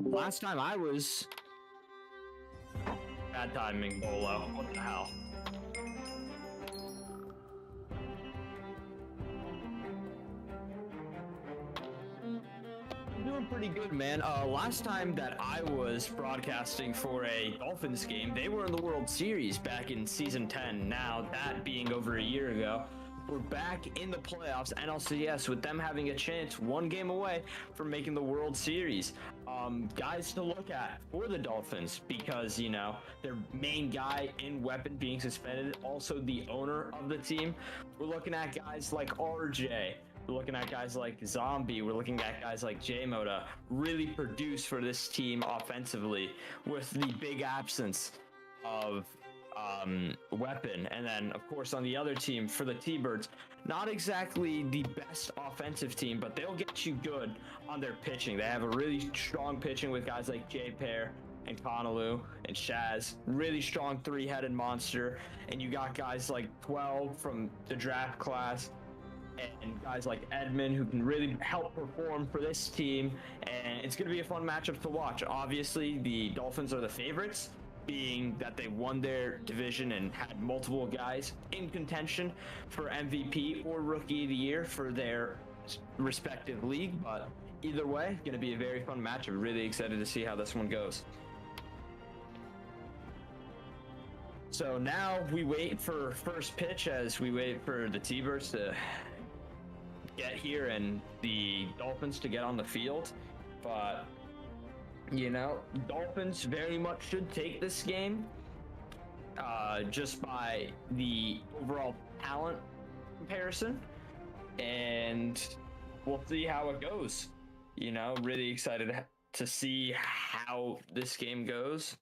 Last time I was... Bad timing, Bolo. What the hell? I'm doing pretty good, man. Last time that I was broadcasting for a Dolphins game, they were in the World Series back in Season 10. Now, that being over a year ago, we're back in the playoffs, NLCS, with them having a chance one game away from making the World Series. Guys to look at for the Dolphins, because, you know, their main guy in weapon being suspended, also the owner of the team. We're looking at guys like RJ. We're looking at guys like Zombie. We're looking at guys like J-Moda really produce for this team offensively with the big absence of weapon. And then, of course, on the other team for the T-Birds, not exactly the best offensive team, but they'll get you good on their pitching. They have a really strong pitching with guys like J-Pair and Conaloo and Shaz. Really strong three-headed monster. And you got guys like 12 from the draft class and guys like Edmund who can really help perform for this team. And it's going to be a fun matchup to watch. Obviously, the Dolphins are the favorites, being that they won their division and had multiple guys in contention for MVP or Rookie of the Year for their respective league. But either way, going to be a very fun matchup. Really excited to see how this one goes. So now we wait for first pitch as we wait for the T-Birds to get here and the Dolphins to get on the field. But you know, Dolphins very much should take this game just by the overall talent comparison, and we'll see how it goes. You know, really excited to see how this game goes.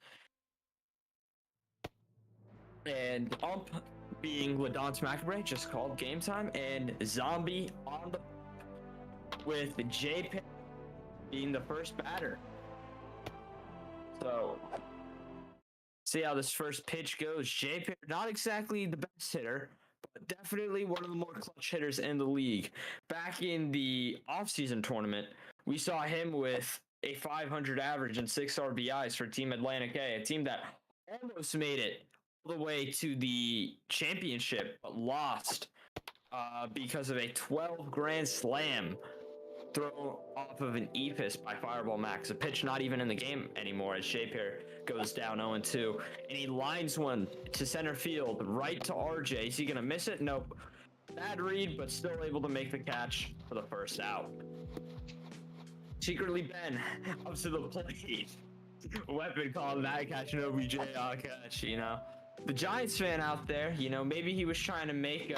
And Ump being Ladance McAbray just called game time, and Zombie on the with J being the first batter. So, see how this first pitch goes. J-Pair, not exactly the best hitter, but definitely one of the more clutch hitters in the league. Back in the offseason tournament, we saw him with a 500 average and 6 RBIs for Team Atlantic A, a team that almost made it all the way to the championship, but lost because of a 12 grand slam thrown off of an EPIS by Fireball Max, a pitch not even in the game anymore as J-Pair goes down 0-2, and he lines one to center field right to RJ. Is he gonna miss it? Nope. Bad read, but still able to make the catch for the first out. Secretly Ben up to the plate. Weapon calling that catch an OBJ catch, you know. The Giants fan out there, you know, maybe he was trying to make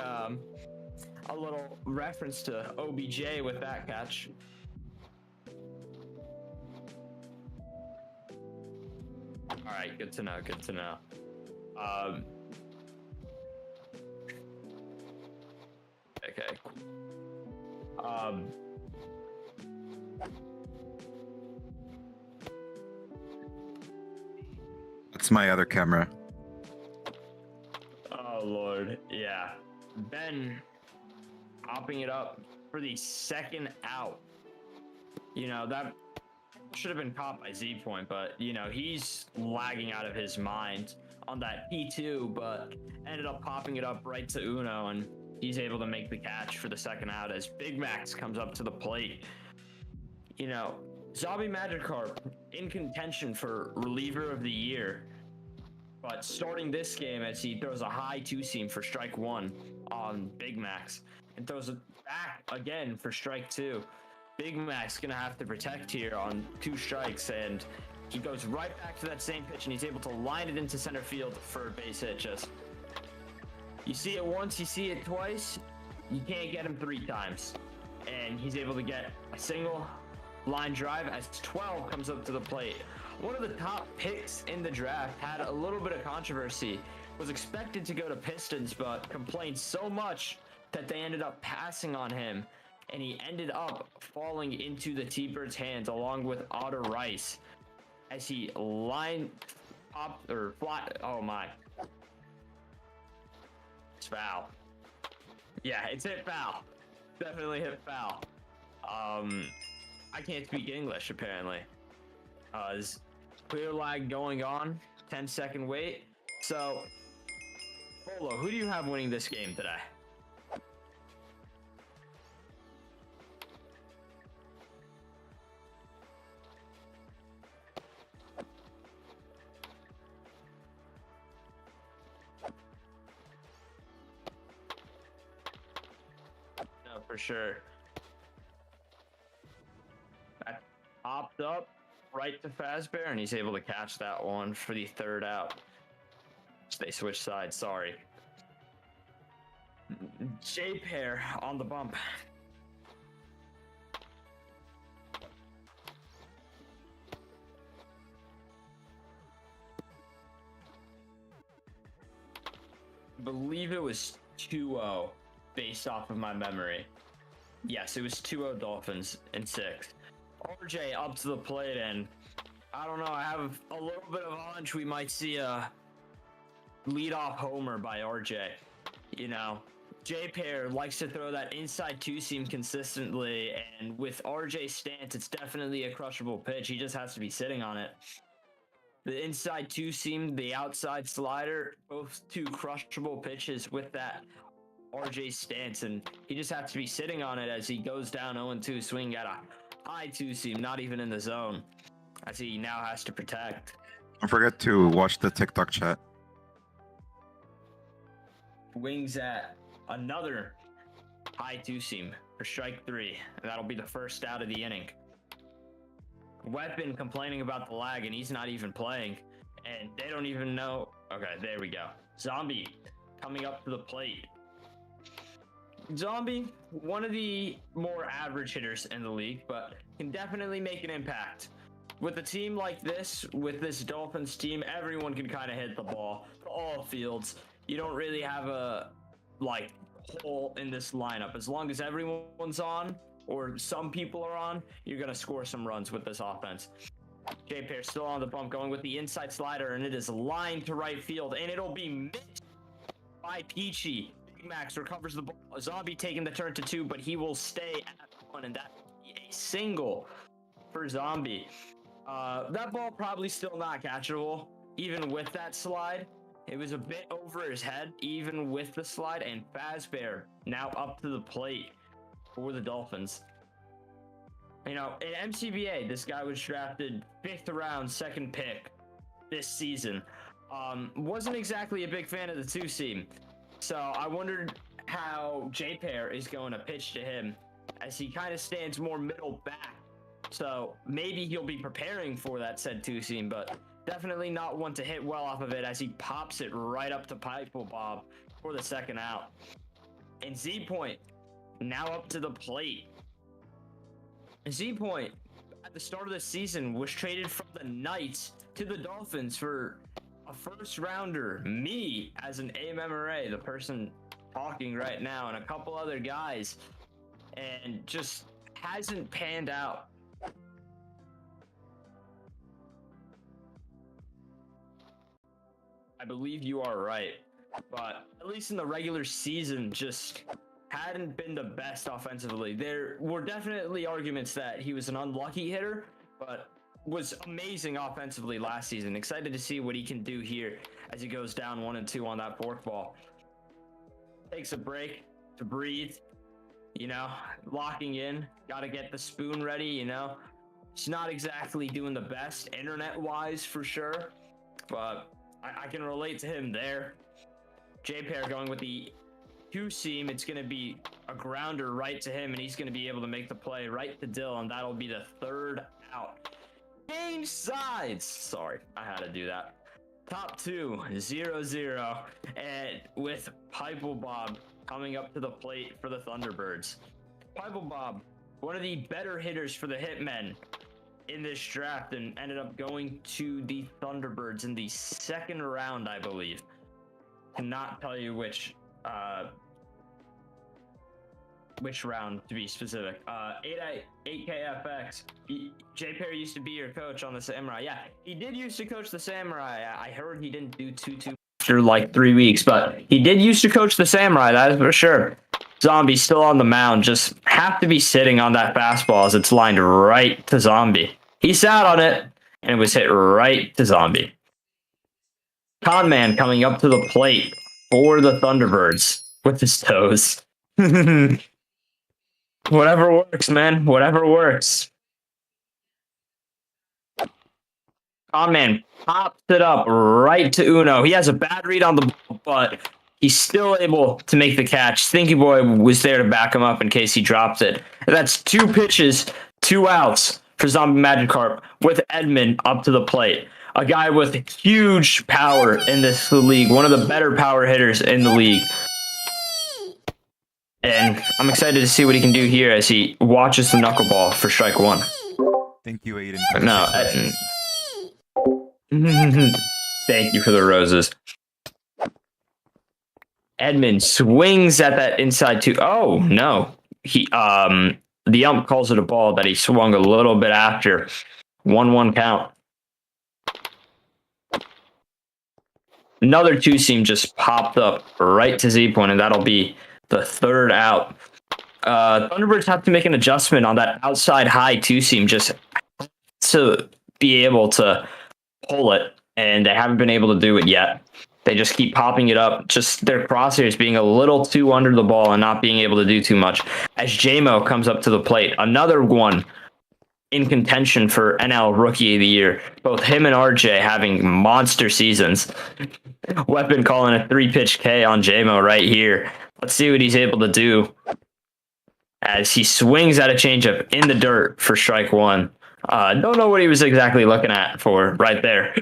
a little reference to OBJ with that catch. All right, good to know. Good to know. Okay. That's my other camera. Oh Lord, yeah. Ben hopping it up for the second out. You know, that should have been caught by Z Point, but you know, he's lagging out of his mind on that P2, but ended up popping it up right to Uno, and he's able to make the catch for the second out as Big Max comes up to the plate. You know, Zombie Magikarp in contention for reliever of the year, but starting this game as he throws a high two-seam for strike one on Big Max and throws it back again for strike two. Big Max gonna have to protect here on 2 strikes, and he goes right back to that same pitch, and he's able to line it into center field for a base hit. Just, you see it once, you see it twice, you can't get him 3 times. And he's able to get a single line drive as 12 comes up to the plate. One of the top picks in the draft, had a little bit of controversy, was expected to go to Pistons, but complained so much that they ended up passing on him, and he ended up falling into the T-Birds' hands along with Otter Rice as he lined up or flat. Oh my. It's foul. Yeah, it's hit foul. Definitely hit foul. I can't speak English apparently. There's clear lag going on. 10-second wait. So, Polo, who do you have winning this game today? No, for sure. That popped up right to Fazbear, and he's able to catch that one for the third out. They switch sides, sorry. J-Pair on the bump. I believe it was 2-0 based off of my memory. Yes, it was 2-0 Dolphins in 6. RJ up to the plate, and I don't know, I have a little bit of a hunch we might see a leadoff homer by RJ. You know, J-Pair likes to throw that inside two-seam consistently, and with RJ's stance, it's definitely a crushable pitch. He just has to be sitting on it. The inside two-seam, the outside slider, both two crushable pitches with that RJ stance, and he just has to be sitting on it as he goes down 0-2, swing at a high two-seam, not even in the zone, as he now has to protect. Don't forget to watch the TikTok chat. Wings at another high two-seam for strike 3, and that'll be the first out of the inning. Weapon complaining about the lag, and he's not even playing, and they don't even know. Okay, there we go. Zombie coming up to the plate. Zombie, one of the more average hitters in the league, but can definitely make an impact. With a team like this, with this Dolphins team, everyone can kind of hit the ball to all fields. You don't really have a hole in this lineup. As long as everyone's on, or some people are on, you're gonna score some runs with this offense. J-Pair still on the bump, going with the inside slider, and it is lined to right field, and it'll be missed by Peachy. Big Max recovers the ball. Zombie taking the turn to 2, but he will stay at 1, and that will be a single for Zombie. That ball probably still not catchable, even with that slide. It was a bit over his head, even with the slide, and Fazbear now up to the plate for the Dolphins. You know, in MCBA, this guy was drafted 5th round, 2nd pick this season. Wasn't exactly a big fan of the two-seam. So I wondered how J-Pair is going to pitch to him, as he kind of stands more middle back. So maybe he'll be preparing for that said two-seam, but definitely not one to hit well off of it, as he pops it right up to Piper Bob for the second out. And Z-Point now up to the plate. Z-Point at the start of the season was traded from the Knights to the Dolphins for a first rounder, me as an AMMRA, the person talking right now, and a couple other guys, and just hasn't panned out. I believe you are right, but at least in the regular season, just hadn't been the best offensively. There were definitely arguments that he was an unlucky hitter, but was amazing offensively last season. Excited to see what he can do here as he goes down 1-2 on that forkball. Takes a break to breathe, you know, locking in, got to get the spoon ready, you know. He's not exactly doing the best internet-wise for sure, but I can relate to him there. J-Pair going with the two-seam. It's going to be a grounder right to him, and he's going to be able to make the play right to Dill, and that'll be the third out. Change sides. Sorry, I had to do that. Top 2, 0-0, and with Piper Bob coming up to the plate for the Thunderbirds. Piper Bob, one of the better hitters for the Hitmen in this draft, and ended up going to the Thunderbirds in the 2nd round, I believe. Cannot tell you which round to be specific. 8KFX. J-Pair used to be your coach on the Samurai. Yeah, he did used to coach the Samurai. I heard he didn't do too after like 3 weeks, but he did used to coach the Samurai, that is for sure. Zombie still on the mound, just have to be sitting on that fastball as it's lined right to Zombie. He sat on it, and it was hit right to Zombie. Conman coming up to the plate for the Thunderbirds with his toes. Whatever works, man. Whatever works. Conman pops it up right to Uno. He has a bad read on the ball, but he's still able to make the catch. Stinky Boy was there to back him up in case he dropped it. That's 2 pitches, 2 outs for Zombie Magikarp with Edmund up to the plate. A guy with huge power in this league, one of the better power hitters in the league. And I'm excited to see what he can do here as he watches the knuckleball for strike 1. Thank you, Aiden. No, thank you for the roses. Edmund swings at that inside 2. Oh no, the ump calls it a ball that he swung a little bit after. 1-1 count. Another 2-seam just popped up right to Z-point, and that'll be the 3rd out. Thunderbirds have to make an adjustment on that outside high 2-seam just to be able to pull it, and they haven't been able to do it yet. They just keep popping it up, just their crosshairs being a little too under the ball and not being able to do too much. As JMO comes up to the plate, another one in contention for NL Rookie of the Year. Both him and RJ having monster seasons. Weapon calling a 3-pitch K on JMO right here. Let's see what he's able to do as he swings at a changeup in the dirt for strike 1. Don't know what he was exactly looking at for right there.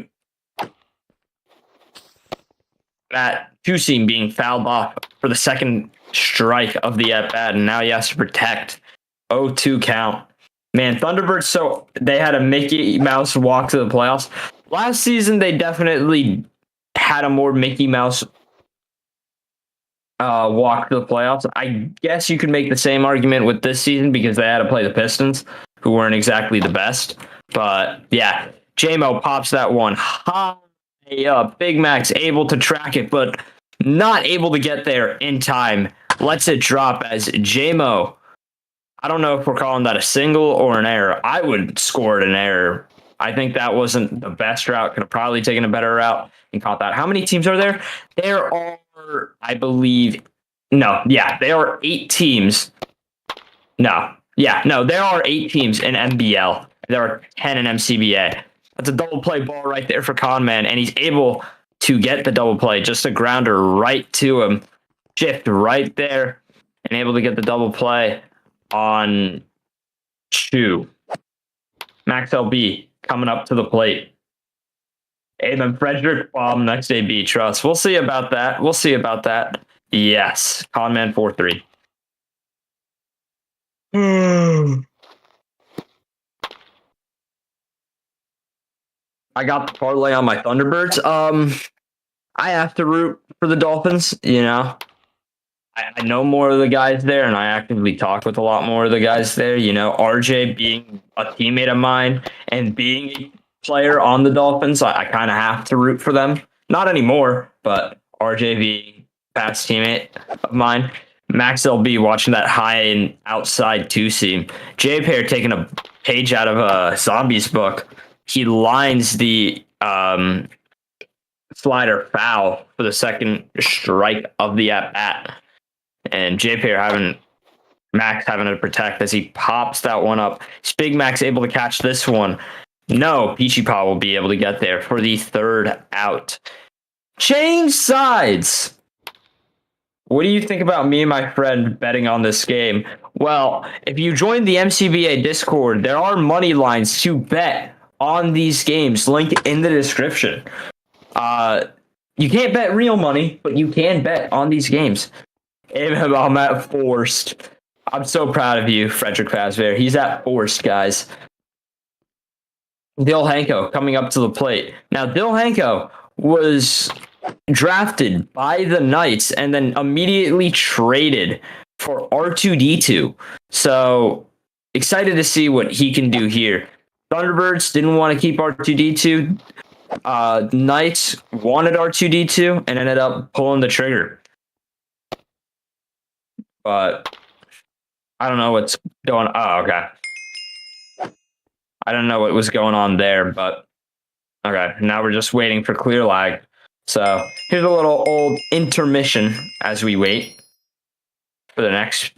That 2-seam being fouled off for the 2nd strike of the at-bat, and now he has to protect. 0-2 count. Man, Thunderbirds, so they had a Mickey Mouse walk to the playoffs. Last season, they definitely had a more Mickey Mouse walk to the playoffs. I guess you could make the same argument with this season because they had to play the Pistons, who weren't exactly the best. But yeah, JMO pops that one high up. Big Mac's able to track it, but not able to get there in time. Lets it drop as JMO. I don't know if we're calling that a single or an error. I would score it an error. I think that wasn't the best route. Could have probably taken a better route and caught that. How many teams are there? There are, I believe, there are 8 teams. There are 8 teams in MBL. There are 10 in MCBA. That's a double play ball right there for Conman, and he's able to get the double play. Just a grounder right to him. Shift right there, and able to get the double play on 2. Max LB coming up to the plate. And then Frederick Bob next AB Trust. We'll see about that. Yes. Conman 4-3. I got the parlay on my Thunderbirds. I have to root for the Dolphins, you know. I know more of the guys there, and I actively talk with a lot more of the guys there. You know, RJ being a teammate of mine and being a player on the Dolphins, I kind of have to root for them. Not anymore, but RJ being a past teammate of mine. Max LB watching that high and outside 2-seam. J-Pair taking a page out of Zombie's book. He lines the slider foul for the 2nd strike of the at-bat. And Max having to protect as he pops that one up. Is Big Max able to catch this one? No, Peachy Paw will be able to get there for the 3rd out. Change sides. What do you think about me and my friend betting on this game? Well, if you join the MCBA Discord, there are money lines to bet on these games. Link in the description. You can't bet real money, but you can bet on these games. I'm at Forced. I'm so proud of you, Frederick Fazbear. He's at Forced, guys. Dil Hanko coming up to the plate. Now, Dil Hanko was drafted by the Knights and then immediately traded for R2D2. So, excited to see what he can do here. Thunderbirds didn't want to keep R2D2. Knights wanted R2D2 and ended up pulling the trigger. But I don't know what's going on. Oh, okay. I don't know what was going on there, but Okay, now we're just waiting for clear lag. So here's a little old intermission as we wait for the next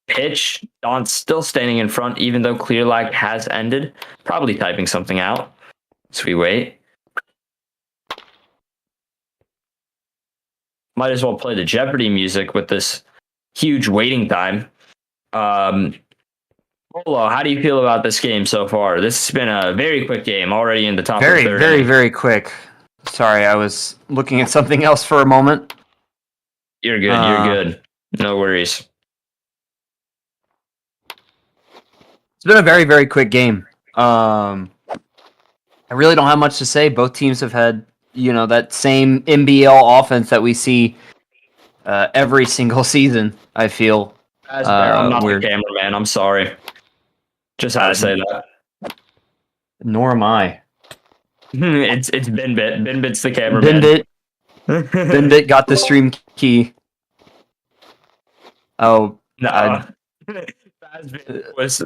pitch. Don's still standing in front, even though clear lag has ended. Probably typing something out as we wait. Might as well play the Jeopardy music with this huge waiting time. Polo, how do you feel about this game so far? This has been a very quick game, already in the top of the third inning. Very quick. Sorry, I was looking at something else for a moment. You're good. You're good. No worries. It's been a very quick game. I really don't have much to say. Both teams have had, that same NBL offense that we see every single season, I feel. I'm not the cameraman. I'm sorry. Just had to say that. Nor am I. It's Binbit. Binbit's the cameraman. Binbit got the stream key. Oh, no. Fazbit was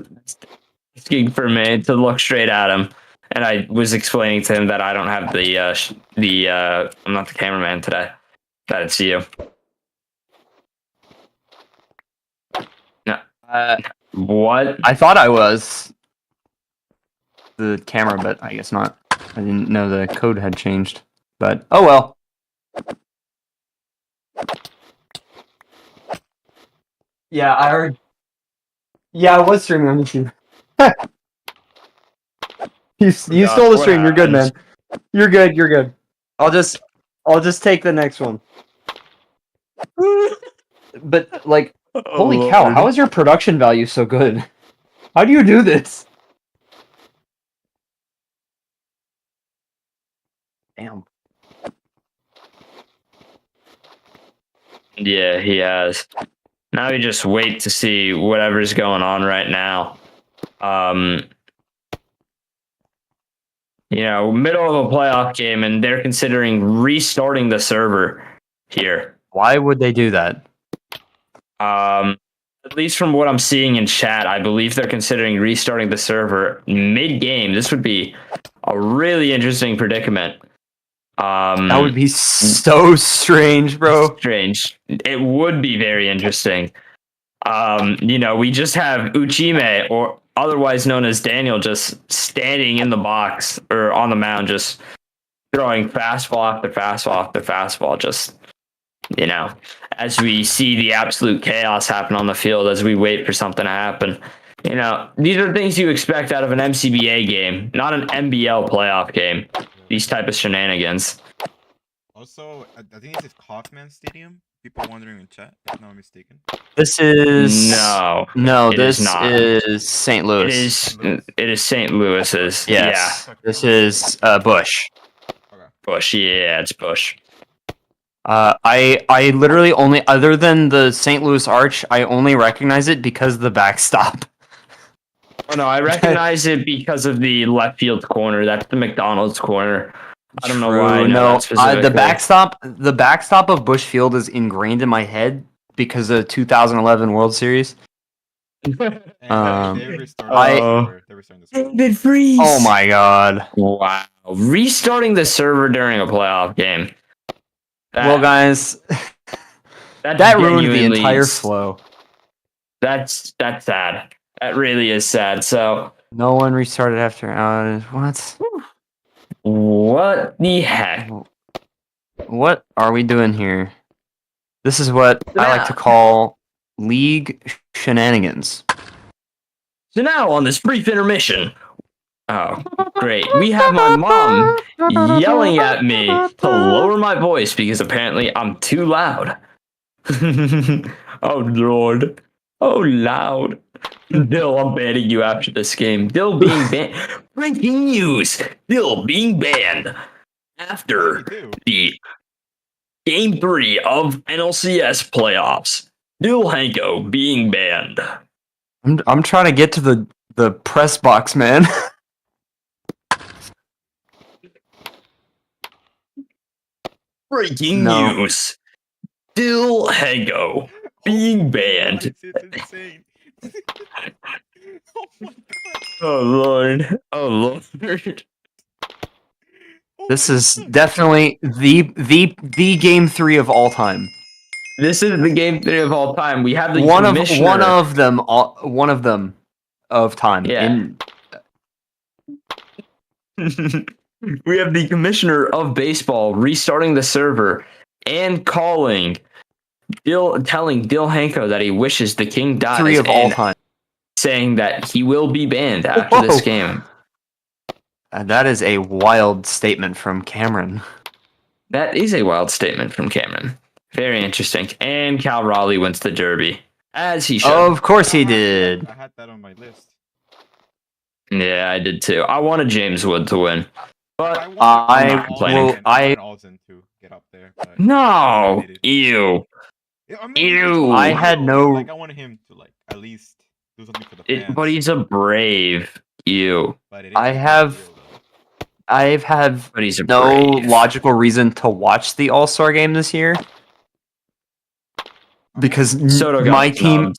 asking for me to look straight at him, and I was explaining to him that I don't have I'm not the cameraman today. That it's you. No. What? I thought I was the camera, but I guess not. I didn't know the code had changed. But oh well. Yeah, I heard. Yeah, I was streaming on YouTube. you stole the stream. You're good, man. You're good. I'll just take the next one. But like, holy cow! How is your production value so good? How do you do this? Damn. Yeah, he has. Now we just wait to see whatever's going on right now. Middle of a playoff game, and they're considering restarting the server here. Why would they do that? At least from what I'm seeing in chat, I believe they're considering restarting the server mid-game. This would be a really interesting predicament. That would be so strange, bro. Strange. It would be very interesting. We just have Uchime, or otherwise known as Daniel, just standing in the box or on the mound, just throwing fastball after fastball after fastball. Just, as we see the absolute chaos happen on the field as we wait for something to happen. These are things you expect out of an MCBA game, not an NBL playoff game. These type of shenanigans. Also, I think it's Kaufman Stadium. People wondering in chat, if I'm not mistaken. This is no. This is St. Louis. It is St. Louis's. Yes. Yeah. This is Bush. Okay. Bush. Yeah, it's Bush. I literally only, other than the St. Louis Arch, I only recognize it because of the backstop. Oh no, I recognize it because of the left field corner. That's the McDonald's corner. I don't know why. The backstop of Busch Field is ingrained in my head because of the 2011 World Series. David Freeze. Oh my god! Wow, restarting the server during a playoff game. Well, guys, that ruined the entire flow. That's sad. That really is sad. So no one restarted after what? What the heck? What are we doing here? This is what I like to call league shenanigans. So now on this brief intermission, oh great, we have my mom yelling at me to lower my voice because apparently I'm too loud. Oh Lord. Oh, loud. Dill, I'm banning you after this game. Dill being banned. Breaking news. Dill being banned after the Game 3 of NLCS playoffs. Dill Hanko being banned. I'm trying to get to the press box, man. Breaking news. Dill Hanko being banned. It's insane. Oh my god. Oh Lord. Oh Lord. This is definitely the game 3 of all time. This is the game 3 of all time. We have the One commissioner. of them of time. Yeah. We have the commissioner of baseball restarting the server and telling Dill Hanko that he wishes the king dies. 3 of all time. Saying that he will be banned after this game. That is a wild statement from Cameron. That is a wild statement from Cameron. Very interesting. And Cal Raleigh wins the Derby. As he should. Of course he did. I had that on my list. Yeah, I did too. I wanted James Wood to win. But I Alden to get up there. No! Ew. Ew. I had no. Like, I wanted him to at least do something for the fans. But he's a Brave. Ew. I've had But he's a no Brave. logical reason to watch the All-Star game this year because Soto got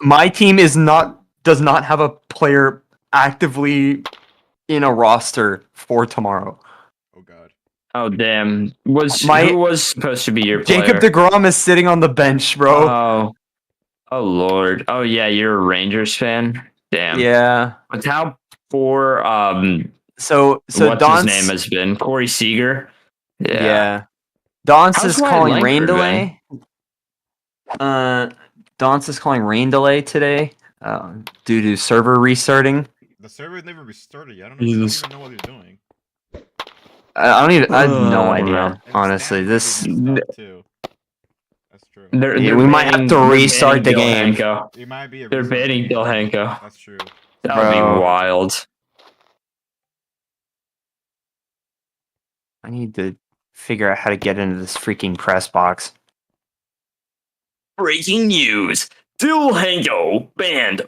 my team does not have a player actively in a roster for tomorrow. Oh god. Oh damn. Who was supposed to be your player? Jacob deGrom is sitting on the bench, bro. Oh lord. Oh yeah, you're a Rangers fan? Damn. Yeah. But how poor So what's Don's, his name has been? Corey Seager? Yeah. Don's How's is Ryan calling Langford rain been? delay. Don's is calling rain delay today due to server restarting. The server never restarted yet. I don't even know what they're doing. I have no Oh, idea, man. honestly. That's true. We might have to restart the game. It might be They're banning Dill Hanko. That's true. That would be Bro. wild. I need to figure out how to get into this freaking press box. Breaking news. Dill Hanko banned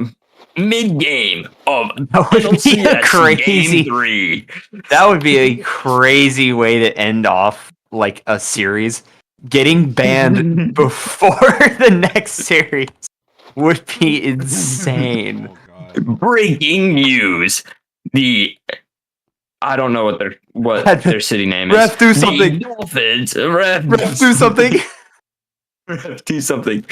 mid-game of That would be a NLCS crazy. Game 3. That would be a crazy way to end off like a series. Getting banned before the next series would be insane. Oh god. Breaking news. I don't know what their city name is. Ref, do something. The Dolphins. Ref, Do something. Ref, do something.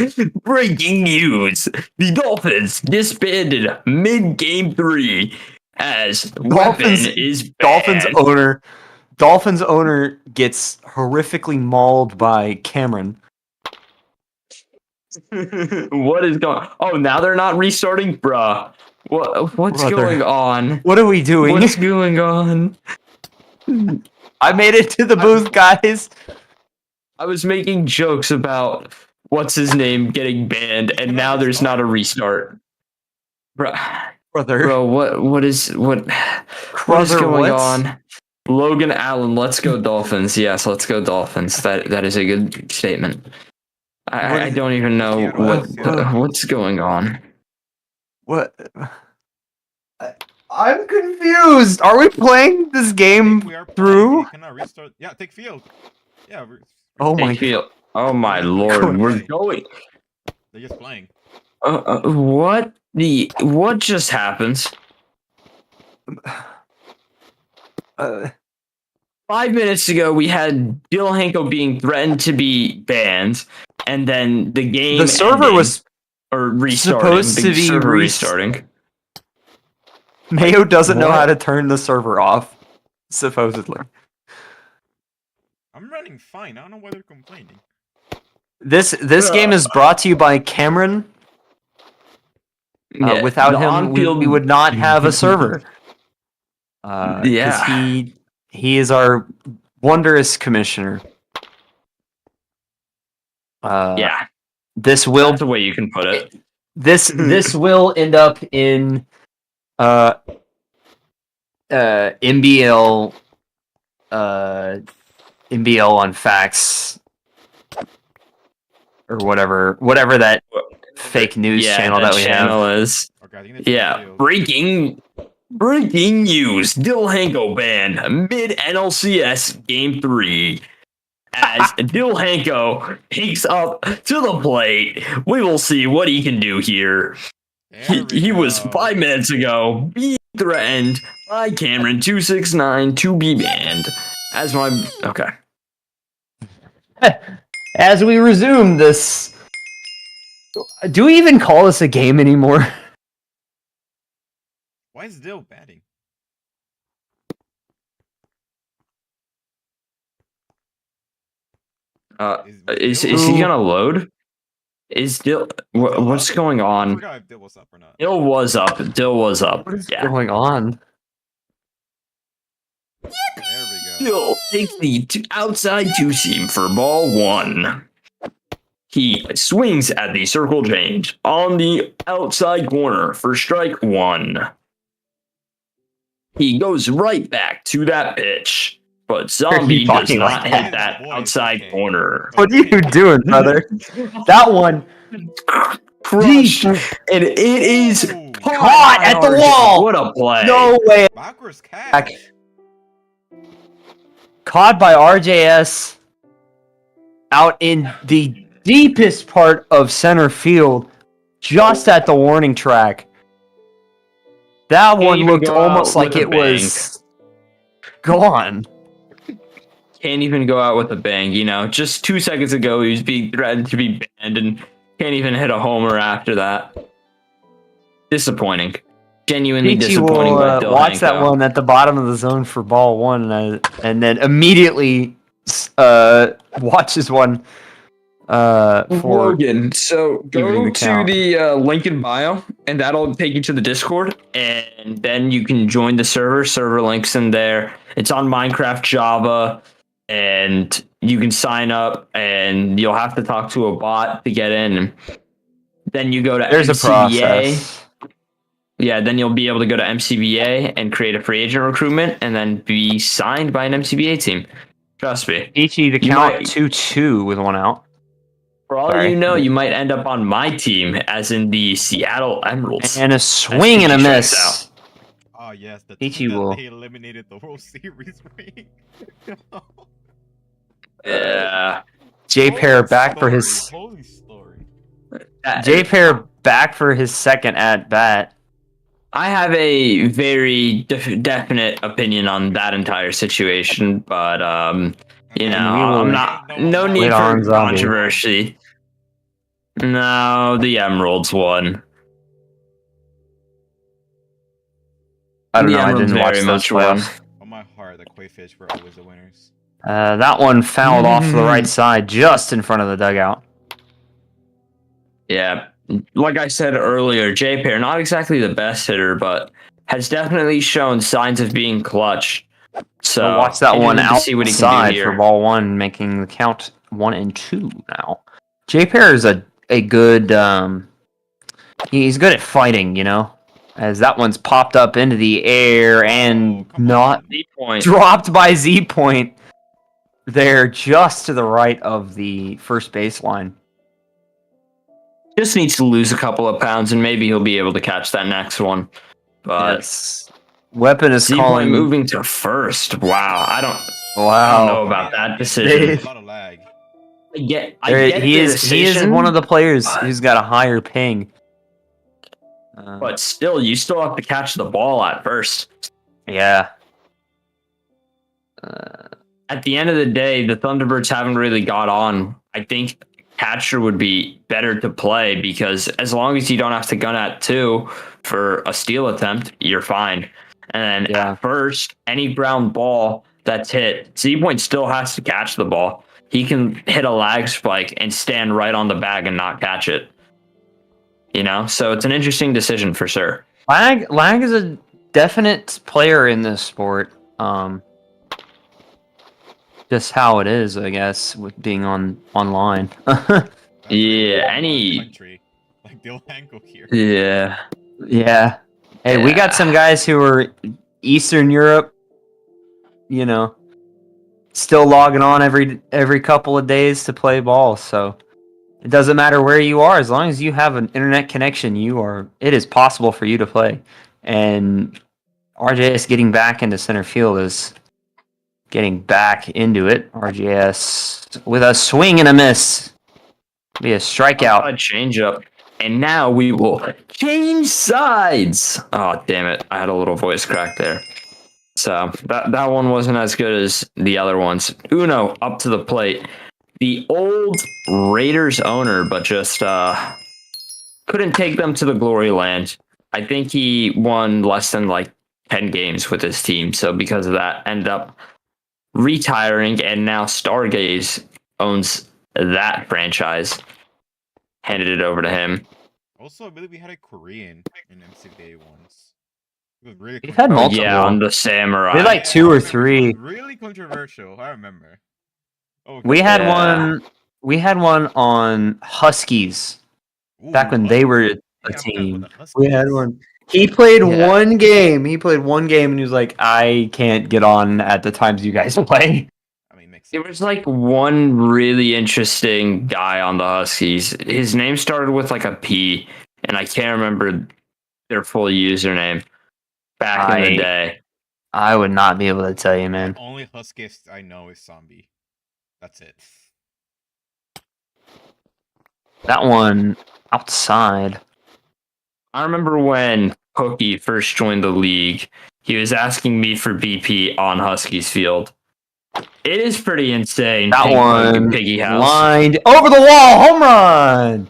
Breaking news. The Dolphins disbanded mid-game 3 as Weapon is banned. Dolphins owner gets horrifically mauled by Cameron. What is going? Oh, now they're not restarting, bruh. What's Brother. going on? What are we doing? What's going on? I made it to the booth, guys. I was making jokes about what's his name getting banned, and now there's not a restart. Bro, Brother. what is going on? Logan Allen, let's go Dolphins. Yes, let's go Dolphins. That is a good statement. I don't even know what's going on. What? I'm confused. Are we playing this game through? We cannot restart. Yeah, take field. Yeah. Oh my god. Oh my lord, we're going. They're just playing. What just happened? 5 minutes ago, we had Dill Hanko being threatened to be banned, and then the game. The server was restarting. supposed to be restarting. Mayo doesn't know how to turn the server off, supposedly. I'm running fine. I don't know why they're complaining. This game is brought to you by Cameron. Without him, we would not have a server. Yeah, he is our wondrous commissioner. Yeah, this will that's the way you can put it. This will end up in MBL on Facts or whatever that fake news channel that we have is. Okay, Yeah, breaking news: Dill Hanko banned mid NLCS Game 3. As Dill Hanko picks up to the plate, we will see what he can do here. He was 5 minutes ago being threatened by Cameron 269 to be banned. As my okay. As we resume this, do we even call this a game anymore? Why is Dill batting? Is he gonna load? Is Dill? What's going I on? forgot if Dill was up or not. Dill was up. Dill was up. What is Yeah. going on? There we go. Dill takes the outside two seam for ball one. He swings at the circle change on the outside corner for strike one. He goes right back to that pitch, but Zombie does talking not like hit that? that outside corner. What are you doing, brother? That one Crushed, and it is Ooh. Caught by at the RJ. wall. What a play! No way. Backwards catch. Caught by RJS out in the deepest part of center field, just at the warning track. That Can't one even looked go almost out like with a it was gone. Can't even go out with a bang. You know, just 2 seconds ago he was being threatened to be banned, and can't even hit a homer after that. Disappointing. Genuinely Peachy disappointing. will by Dill watch that Hanko. one at the bottom of the zone for ball one, and then immediately watches one for Logan. So evening go the to count. the link in bio, and that'll take you to the Discord, and then you can join the server. Server links in there. It's on Minecraft Java, and you can sign up, and you'll have to talk to a bot to get in. Then you go to There's a MCBA. process. Yeah, then you'll be able to go to MCBA and create a free agent recruitment, and then be signed by an MCBA team. Trust me. Peachy, the You count might- 2-2 with one out. For all Sorry. you know, you might end up on my team, as in the Seattle Emeralds. And a swing and a Peachy miss. strikes Oh yes, the Peachy team that will. they eliminated the World Series ring. Yeah. J Pair back for his Holy story. J Pair back for his second at bat. I have a very definite opinion on that entire situation, but you know, And we will I'm not. No need wait for on Zombie. controversy. No, the Emeralds won. I don't The know. I Emeralds didn't watch very those much won. playoffs. On my heart, the Quayfish were always the winners. That one fouled off to the right side, just in front of the dugout. Yeah, like I said earlier, J Pair, not exactly the best hitter, but has definitely shown signs of being clutch. So We'll watch that one interested to see what he can do outside here. for ball one, making the count 1-2 now. J Pair is a good he's good at fighting, you know, as that one's popped up into the air and Oh, come not on. Z point. dropped by Z Point. There, just to the right of the first baseline. Just needs to lose a couple of pounds, and maybe he'll be able to catch that next one. But Yes. Weapon is Z calling. point moving to first. Wow, I don't know Wow. about that There's decision. a lot of lag. I get He the is decision, one of the players but- who's got a higher ping. But still, you still have to catch the ball at first. Yeah. At the end of the day, the Thunderbirds haven't really got on. I think catcher would be better to play, because as long as you don't have to gun at two for a steal attempt, you're fine. And then Yeah. at first, any ground ball that's hit, Z-Point still has to catch the ball. He can hit a lag spike and stand right on the bag and not catch it. You know, so it's an interesting decision for sure. Lag is a definite player in this sport. Just how it is, I guess, with being online. That's Yeah, like any- country. Like Dill Hanko here. Yeah. Yeah. Hey, we got some guys who are Eastern Europe, you know, still logging on every couple of days to play ball. So it doesn't matter where you are, as long as you have an internet connection, it is possible for you to play. And RJS getting back into center field is getting back into it. RJS with a swing and a miss. Be a strikeout. A change up. And now we will change sides. Oh, damn it. I had a little voice crack there. So that one wasn't as good as the other ones. Uno up to the plate. The old Raiders owner, but just couldn't take them to the glory land. I think he won less than like 10 games with his team. So because of that, ended up retiring, and now Stargaze owns that franchise. Handed it over to him. Also, I believe we had a Korean in MCBA once. It was really We've had controversial. multiple. Yeah, on the Samurai. We had like 2 I or remember, it 3. was really controversial. I remember. Oh, We had Yeah. one. We had one on Huskies back when they were a I forgot team. about the We had Huskies. one. He played Yeah. one game. He played one game, and he was like, "I can't get on at the times you guys play." I mean, makes There sense. was like one really interesting guy on the Huskies. His name started with like a P, and I can't remember their full username back in the day. I would not be able to tell you, man. The only Huskies I know is Zombie. That's it. That one outside. I remember when Cookie first joined the league, he was asking me for BP on Huskies Field. It is pretty insane. That Pink Pug and one Piggy House. lined over the wall, home run.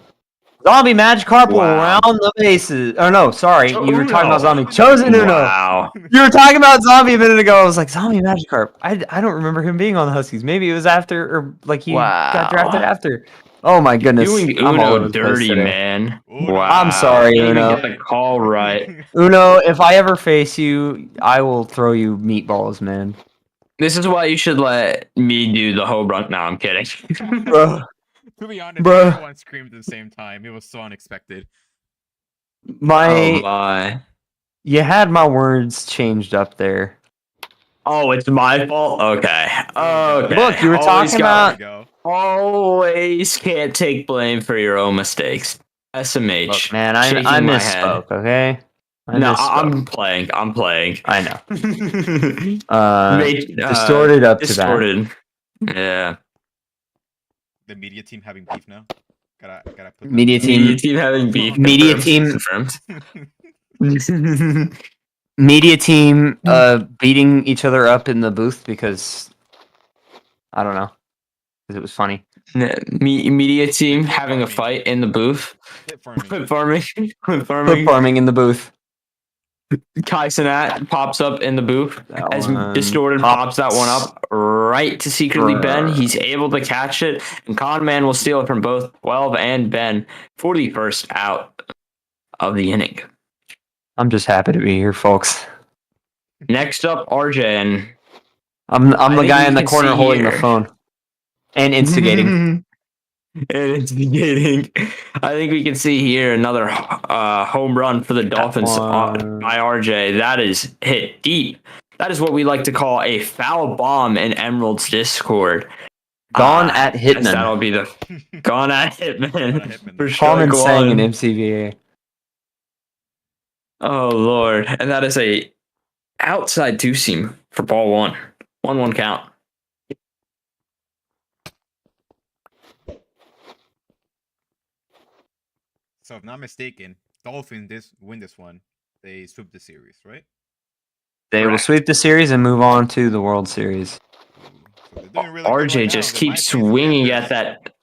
Zombie Magikarp Wow. around the bases. Oh no, sorry, you were talking about Uno. Zombie. Chosen Uno. Wow. You were talking about Zombie a minute ago. I was like, Zombie Magikarp. I don't remember him being on the Huskies. Maybe it was after, or like he got drafted after. Oh my goodness. Doing I'm all Uno over the place dirty, today. man. Uno. Wow. I'm sorry, Didn't even Uno. get the call right. Uno, if I ever face you, I will throw you meatballs, man. This is why you should let me do the home run. No, I'm kidding. Bro, To be honest, Bruh. everyone screamed at the same time. It was so unexpected. Oh my, my. you had my words changed up there. Oh, it's my fault? Okay. Okay. Look, you were Always talking got- about- There we go. Always can't take blame for your own mistakes. SMH. Look, man, I shaking my head. misspoke, okay? No, misspoke. I'm playing. I know. Made, Distorted up to that. distorted. Yeah. The media team having beef now. Gotta put that Media down. team- Media team having beef. Media Confirmed. Confirmed. Media team beating each other up in the booth because I don't know. Because it was funny. Media team having a fight in the booth. Hit farming. With farming. With Hook farming. farming in the booth. Kai Cenat pops up in the booth That as one Distorted pops that one up right to secretly Bruh. Ben. He's able to catch it, and Conman will steal it from both 12 and Ben for the first out of the inning. I'm just happy to be here, folks. Next up, RJ, and I'm I the think guy we in the can corner see holding the here. phone and instigating. and instigating. I think we can see here another home run for the Dolphins one. by RJ. That is hit deep. That is what we like to call a foul bomb in Emerald's Discord. Gone at Hitman. That'll be the gone at Hitman. Hitman. For sure. Common Go saying on. in MCVA. Oh Lord. And that is a outside two seam for ball one. 1-1 count. So if not mistaken, Dolphins win this one. They sweep the series, right? They will Correct. sweep the series and move on to the World Series. So they're doing really good RJ right now. just They keeps might face swinging Panthers. at that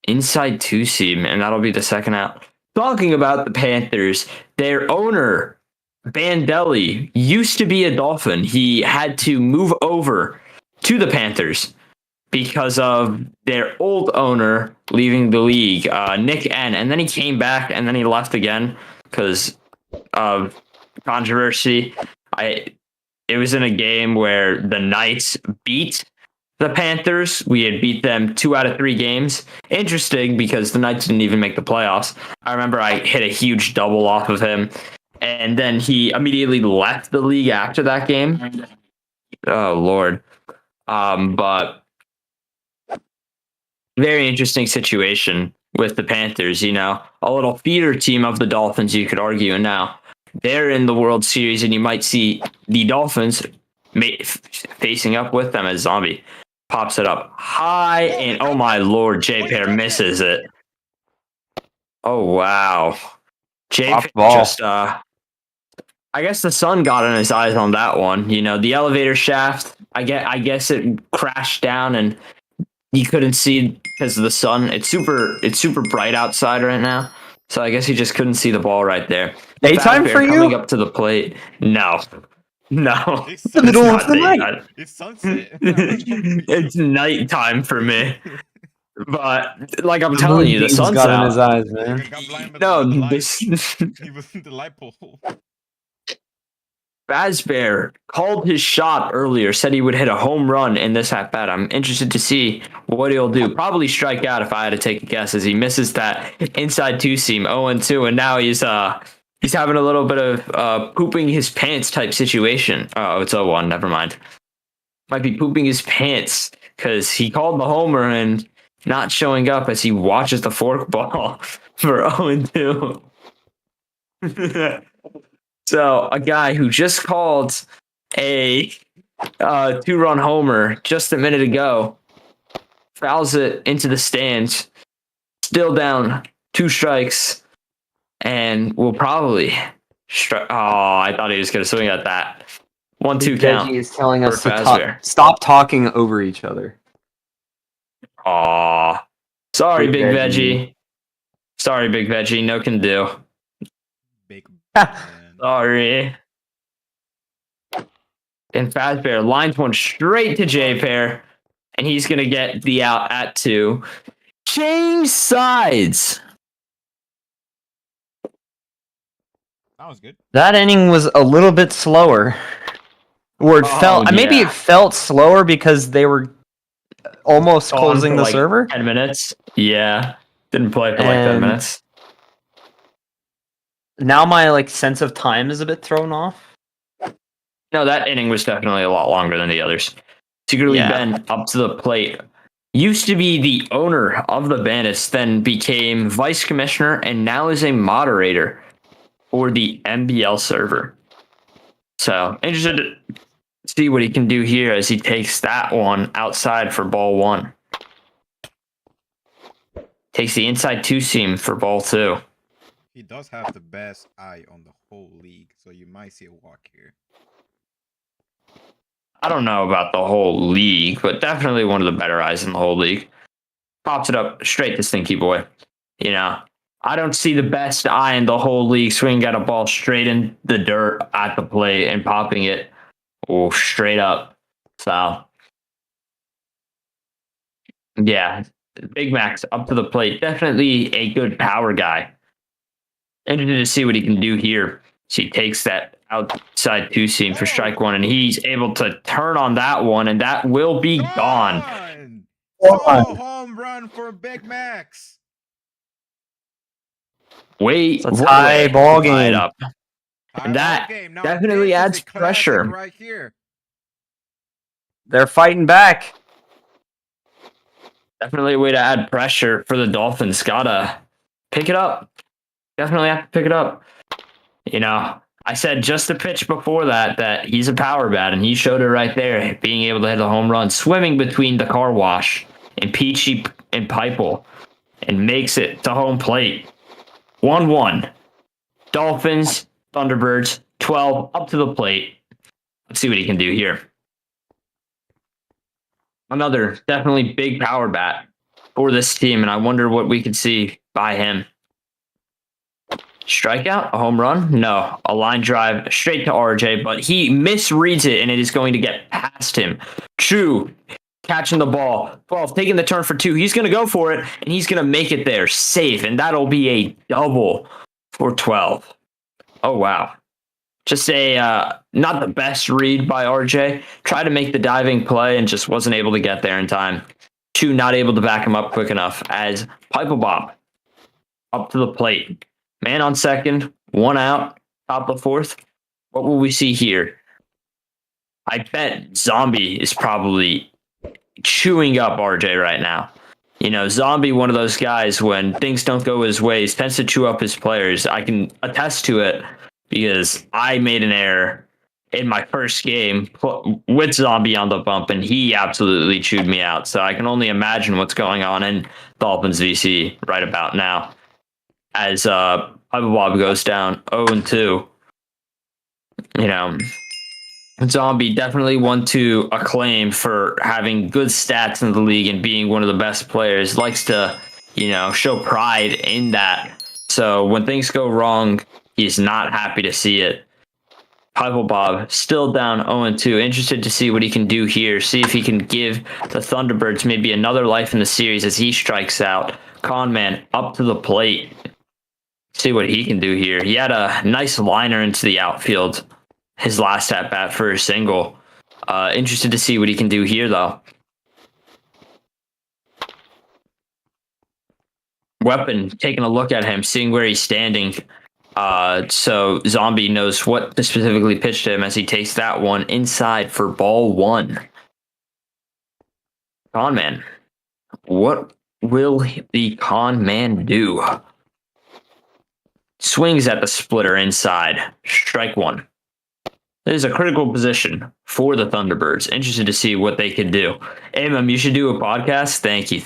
inside two seam, and that'll be the second out. Talking about the Panthers, their owner, Bandelli, used to be a Dolphin. He had to move over to the Panthers because of their old owner leaving the league, Nick N. And then he came back, and then he left again because of controversy. It was in a game where the Knights beat the Panthers. We had beat them 2 out of 3 games. Interesting because the Knights didn't even make the playoffs. I remember I hit a huge double off of him, and then he immediately left the league after that game. Oh Lord. But very interesting situation with the Panthers, you know, a little feeder team of the Dolphins, you could argue, and now they're in the World Series, and you might see the Dolphins facing up with them as Zombie pops it up high, and oh my Lord, J Pair misses it. Oh wow, J Off Pair ball. just I guess the sun got in his eyes on that one. You know, the elevator shaft. I guess it crashed down and he couldn't see because of the sun. It's super bright outside right now, so I guess he just couldn't see the ball right there. Daytime Fazbear for coming you? up to the plate. No, no, It's The middle it's of sunset. not the night. daytime. It's sunset. I don't know for It's nighttime for me. you. But like I'm The telling you, the moonbeams sun's got in his out. eyes, He man. got blind by No, the light. this He was in the light pole. Fazbear called his shot earlier, said he would hit a home run in this at bat. I'm interested to see what he'll do. Probably strike out if I had to take a guess, as he misses that inside two seam 0-2, and now he's having a little bit of pooping his pants type situation. Oh, it's 0-1. Never mind. Might be pooping his pants because he called the homer and not showing up as he watches the forkball for 0-2. So a guy who just called a two-run homer just a minute ago fouls it into the stands, still down 2 strikes, and will probably strike. Oh, I thought he was going to swing at that. 1-2 count. Veggie is telling us for to Fazbear. stop talking over each other. Aw. Sorry, Big Big Veggie. Veggie. Sorry, Big Veggie. No can do. Big man. Sorry. And Fazbear lines one straight to J-Pair, and he's going to get the out at 2. Change sides. That was good. That inning was a little bit slower. Or it felt maybe yeah. it felt slower because they were almost On closing for the like server. 10 minutes. Yeah. Didn't play for like 10 And- minutes. Now my sense of time is a bit thrown off. No, that inning was definitely a lot longer than the others. Secretly Yeah. Ben up to the plate. Used to be the owner of the Bandits, then became vice commissioner, and now is a moderator for the MBL server. So interested to see what he can do here as he takes that one outside for ball 1. Takes the inside 2 seam for ball 2. He does have the best eye on the whole league, so you might see a walk here. I don't know about the whole league, but definitely one of the better eyes in the whole league. Pops it up straight to Stinky Boy. You know, I don't see the best eye in the whole league swinging at a ball straight in the dirt at the plate and popping it straight up. So, yeah, Big Mac's up to the plate. Definitely a good power guy. Interested to see what he can do here. So he takes that outside 2 seam for strike 1, and he's able to turn on that one, and that will be gone. Solo home run for Big Max. Wait, It's a tie wait, ball tie it game. up. And that definitely this is adds a classic pressure. right here. They're fighting back. Definitely a way to add pressure for the Dolphins. Gotta pick it up. Definitely have to pick it up. You know, I said just a pitch before that he's a power bat, and he showed it right there, being able to hit a home run, swimming between the car wash and Peachy and Pipel, and makes it to home plate. 1-1. Dolphins, Thunderbirds, 12 up to the plate. Let's see what he can do here. Another definitely big power bat for this team, and I wonder what we could see by him. Strikeout, a home run? No, a line drive straight to RJ, but he misreads it, and it is going to get past him. True, catching the ball. 12, taking the turn for 2. He's going to go for it, and he's going to make it there safe, and that'll be a double for 12. Oh, wow. Just not the best read by RJ. Tried to make the diving play and just wasn't able to get there in time. 2, not able to back him up quick enough as Pipe Bob up to the plate. Man on second, 1 out, top of the 4th. What will we see here? I bet Zombie is probably chewing up RJ right now. You know, Zombie, one of those guys, when things don't go his ways, tends to chew up his players. I can attest to it because I made an error in my first game with Zombie on the bump, and he absolutely chewed me out. So I can only imagine what's going on in Dolphins VC right about now. As Pipe Bob goes down 0-2. you know, Zombie definitely one to acclaim for having good stats in the league and being one of the best players. Likes to, show pride in that. So when things go wrong, he's not happy to see it. Pivel Bob still down 0-2. Interested to see what he can do here. See if he can give the Thunderbirds maybe another life in the series as he strikes out. Conman up to the plate. See what he can do here. He had a nice liner into the outfield his last at bat for a single. Interested to see what he can do here, though. Weapon taking a look at him, seeing where he's standing. So Zombie knows what to specifically pitch to him as he takes that one inside for ball one. Conman. What will the Conman do? Swings at the splitter inside. Strike one. This is a critical position for the Thunderbirds. Interested to see what they can do. Amem, you should do a podcast. Thank you.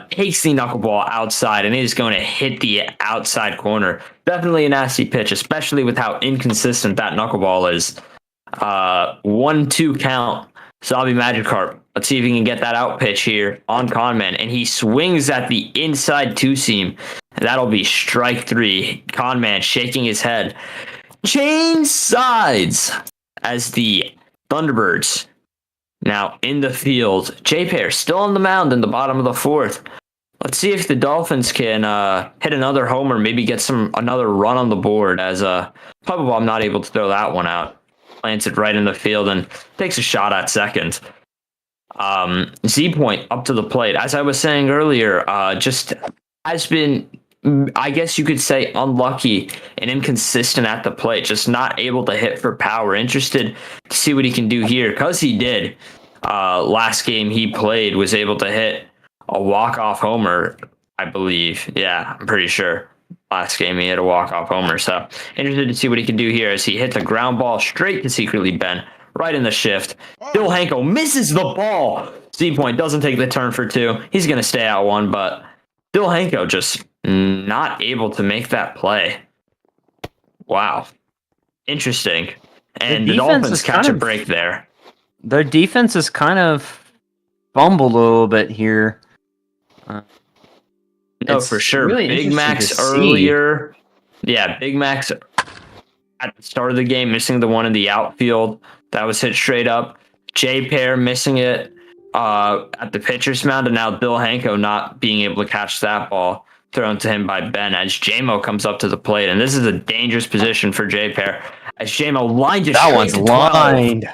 Takes the knuckleball outside and is going to hit the outside corner. Definitely a nasty pitch, especially with how inconsistent that knuckleball is. 1-2 count. Zombie Magikarp. Let's see if he can get that out pitch here on Conman. And he swings at the inside two seam. That'll be strike three. Conman shaking his head. Change sides as the Thunderbirds now in the field. J-Pair still on the mound in the bottom of the fourth. Let's see if the Dolphins can hit another homer, maybe get another run on the board as probably I'm not able to throw that one out. Plants it right in the field and takes a shot at second. Z-Point up to the plate. As I was saying earlier, just has been, I guess you could say, unlucky and inconsistent at the plate. Just not able to hit for power. Interested to see what he can do here, because he did. Last game he played was able to hit a walk-off homer, I believe. Yeah, I'm pretty sure. Last game he hit a walk-off homer. So interested to see what he can do here as he hits a ground ball straight to Secretly Ben, right in the shift. Bill Hanko misses the ball. Z-Point doesn't take the turn for two. He's going to stay out one, but Bill Hanko just not able to make that play. Wow. Interesting. And the Dolphins catch a break there. Their defense is kind of fumbled a little bit here. No, for sure. Really Big Max earlier. Yeah, Big Max at the start of the game missing the one in the outfield. That was hit straight up. J-Pair missing it at the pitcher's mound, and now Bill Hanko not being able to catch that ball thrown to him by Ben as J-Mo comes up to the plate. And this is a dangerous position for J-Pair as J-Mo lined it. That one's lined.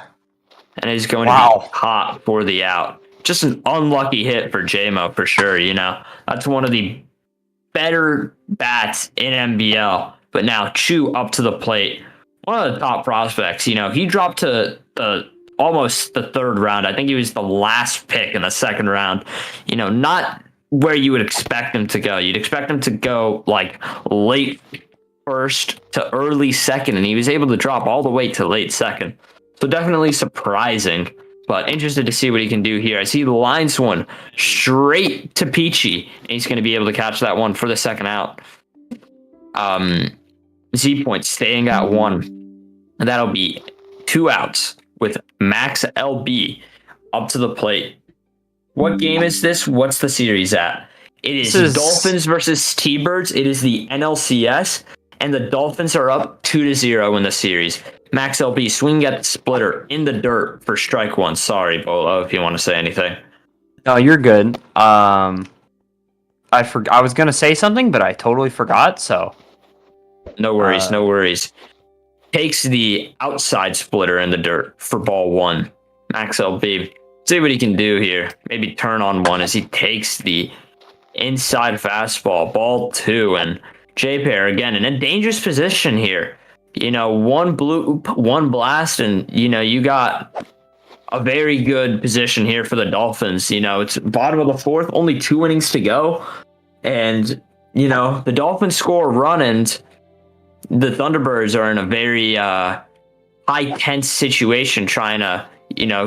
And he's going to be hot for the out. Just an unlucky hit for J-Mo for sure. That's one of the better bats in NBL. But now Chu up to the plate. One of the top prospects. He dropped to almost the third round. I think he was the last pick in the second round. Not where you would expect him to go. You'd expect him to go like late first to early second, and he was able to drop all the way to late second. So definitely surprising, but interested to see what he can do here as he lines one straight to Peachy, and he's going to be able to catch that one for the second out. Z-Point staying at one, and that'll be 2 outs with Max LB up to the plate. What game is this? What's the series at? It is Dolphins versus T-Birds. It is the NLCS, and the Dolphins are up 2-0 in the series. Max LB swinging at the splitter in the dirt for strike one. Sorry, Bolo, if you want to say anything. No, you're good. I was going to say something, but I totally forgot, so. No worries. Takes the outside splitter in the dirt for ball one. Max LB. See what he can do here. Maybe turn on one as he takes the inside fastball. Ball two, and J-Pair again in a dangerous position here. One bloop, one blast, and you got a very good position here for the Dolphins. It's bottom of the fourth, only 2 innings to go, and the Dolphins score a run, and the Thunderbirds are in a very high tense situation, trying to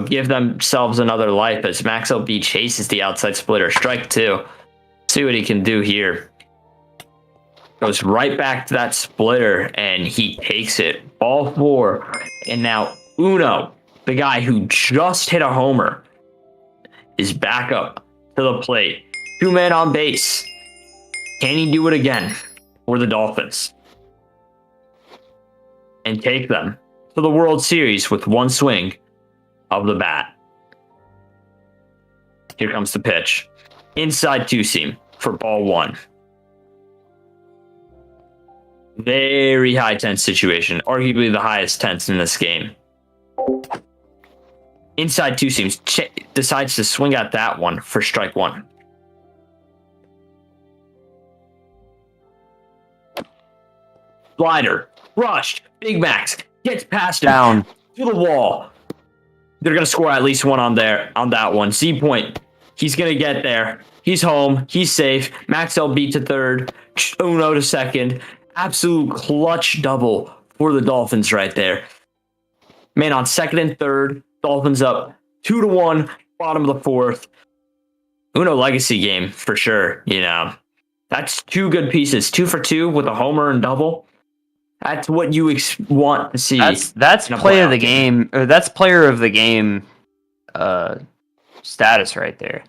give themselves another life as Max LB chases the outside splitter. Strike two. See what he can do here. goes right back to that splitter, and he takes it. Ball 4. And now Uno, the guy who just hit a homer, is back up to the plate. 2 men on base. Can he do it again for the Dolphins? And take them to the World Series with one swing of the bat. Here comes the pitch. Inside 2-seam for ball 1. Very high tense situation. Arguably the highest tense in this game. Inside 2-seams. Decides to swing at that one for strike 1. Slider. Rushed. Big Max. Gets past him. Down. To the wall. They're going to score at least one on that one. Z point. He's going to get there. He's home. He's safe. Max LB to third. Uno to second. Absolute clutch double for the Dolphins right there. Man on second and third. Dolphins up 2-1. Bottom of the 4th. Uno legacy game for sure. You know, that's 2 good pieces. 2 for 2 with a homer and double. That's what you want to see. That's play of the game. Or that's player of the game status right there.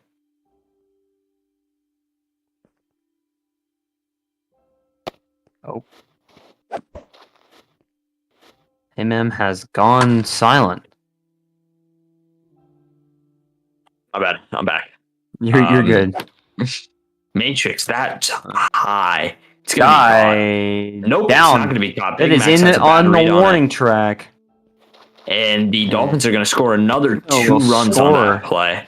Oh. MM has gone silent. My bad. I'm back. You're good. Matrix, that's high. It's Guy nope, down. It's not going to be caught. It is on the warning track. And the Dolphins are going to score another 2 runs on that play.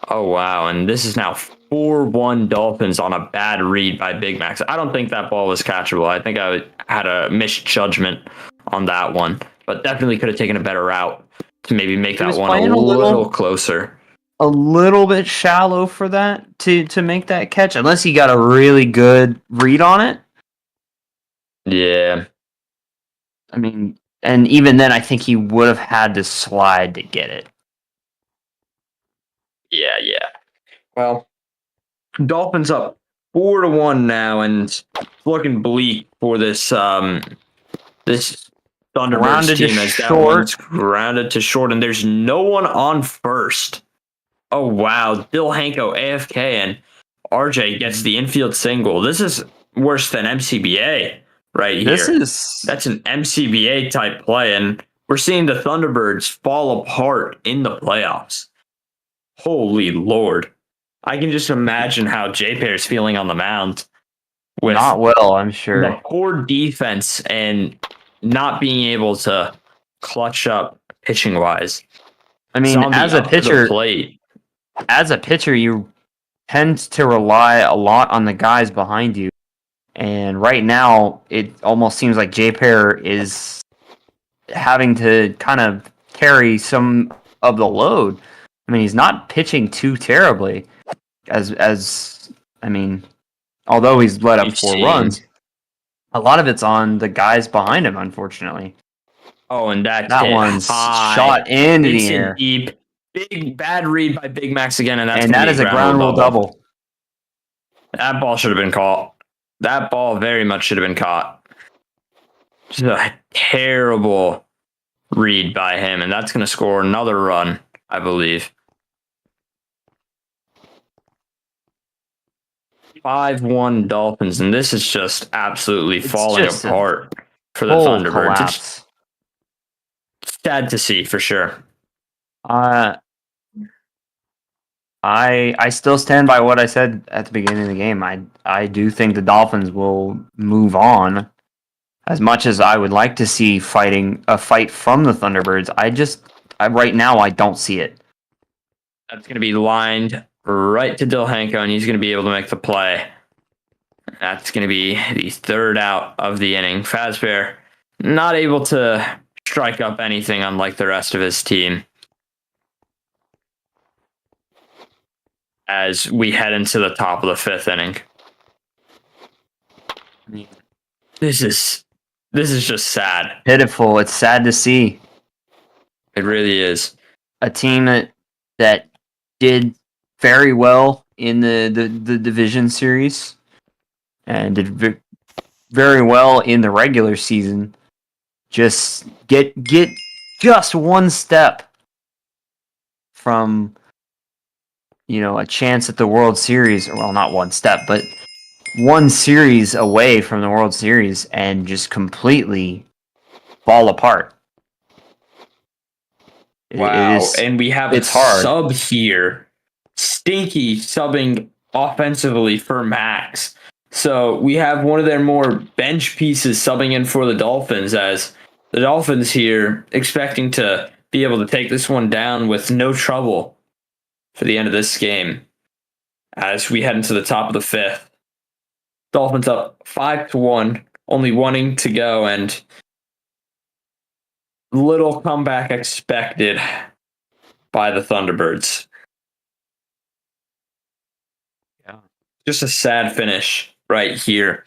Oh, wow. And this is now 4-1 Dolphins on a bad read by Big Max. I don't think that ball was catchable. I think I had a misjudgment on that one. But definitely could have taken a better route to maybe make that one a little closer. A little bit shallow for that to make that catch, unless he got a really good read on it. Yeah. I mean, and even then, I think he would have had to slide to get it. Yeah. Well, Dolphins up 4-1 now, and it's looking bleak for this this Thunderbirds team as that one's grounded to short, and there's no one on first. Oh, wow. Dill Hanko AFK, and RJ gets the infield single. This is worse than MCBA right here. That's an MCBA type play, and we're seeing the Thunderbirds fall apart in the playoffs. Holy Lord. I can just imagine how J-Pair's feeling on the mound. With not well, I'm sure. The poor defense and not being able to clutch up pitching-wise. I mean, as a pitcher, you tend to rely a lot on the guys behind you. And right now, it almost seems like J-Pair is having to kind of carry some of the load. I mean, he's not pitching too terribly. Although he's let up 4 runs, a lot of it's on the guys behind him, unfortunately. Oh, and that one's shot into the air. Deep. Big bad read by Big Max again, and that is a ground rule double. That ball should have been caught. That ball very much should have been caught. Just a terrible read by him, and that's going to score another run, I believe. 5-1 Dolphins, and this is just absolutely falling apart for the Thunderbirds. It's sad to see, for sure. I still stand by what I said at the beginning of the game. I do think the Dolphins will move on. As much as I would like to see a fight from the Thunderbirds, right now I don't see it. That's going to be lined right to Dill Hanko, and he's going to be able to make the play. That's going to be the 3rd out of the inning. Fazbear not able to strike up anything unlike the rest of his team. As we head into the top of the 5th inning. This is just sad. Pitiful. It's sad to see. It really is. A team that did very well in the division series and did very well in the regular season, just get just one step from a chance at the World Series. Well, not one step, but one series away from the World Series and just completely fall apart. Wow. And we have a it's hard. sub here. Stinky subbing offensively for Max. So we have one of their more bench pieces subbing in for the Dolphins, as the Dolphins here expecting to be able to take this one down with no trouble for the end of this game as we head into the top of the fifth. Dolphins up 5-1, only wanting to go, and little comeback expected by the Thunderbirds. Yeah. Just a sad finish right here,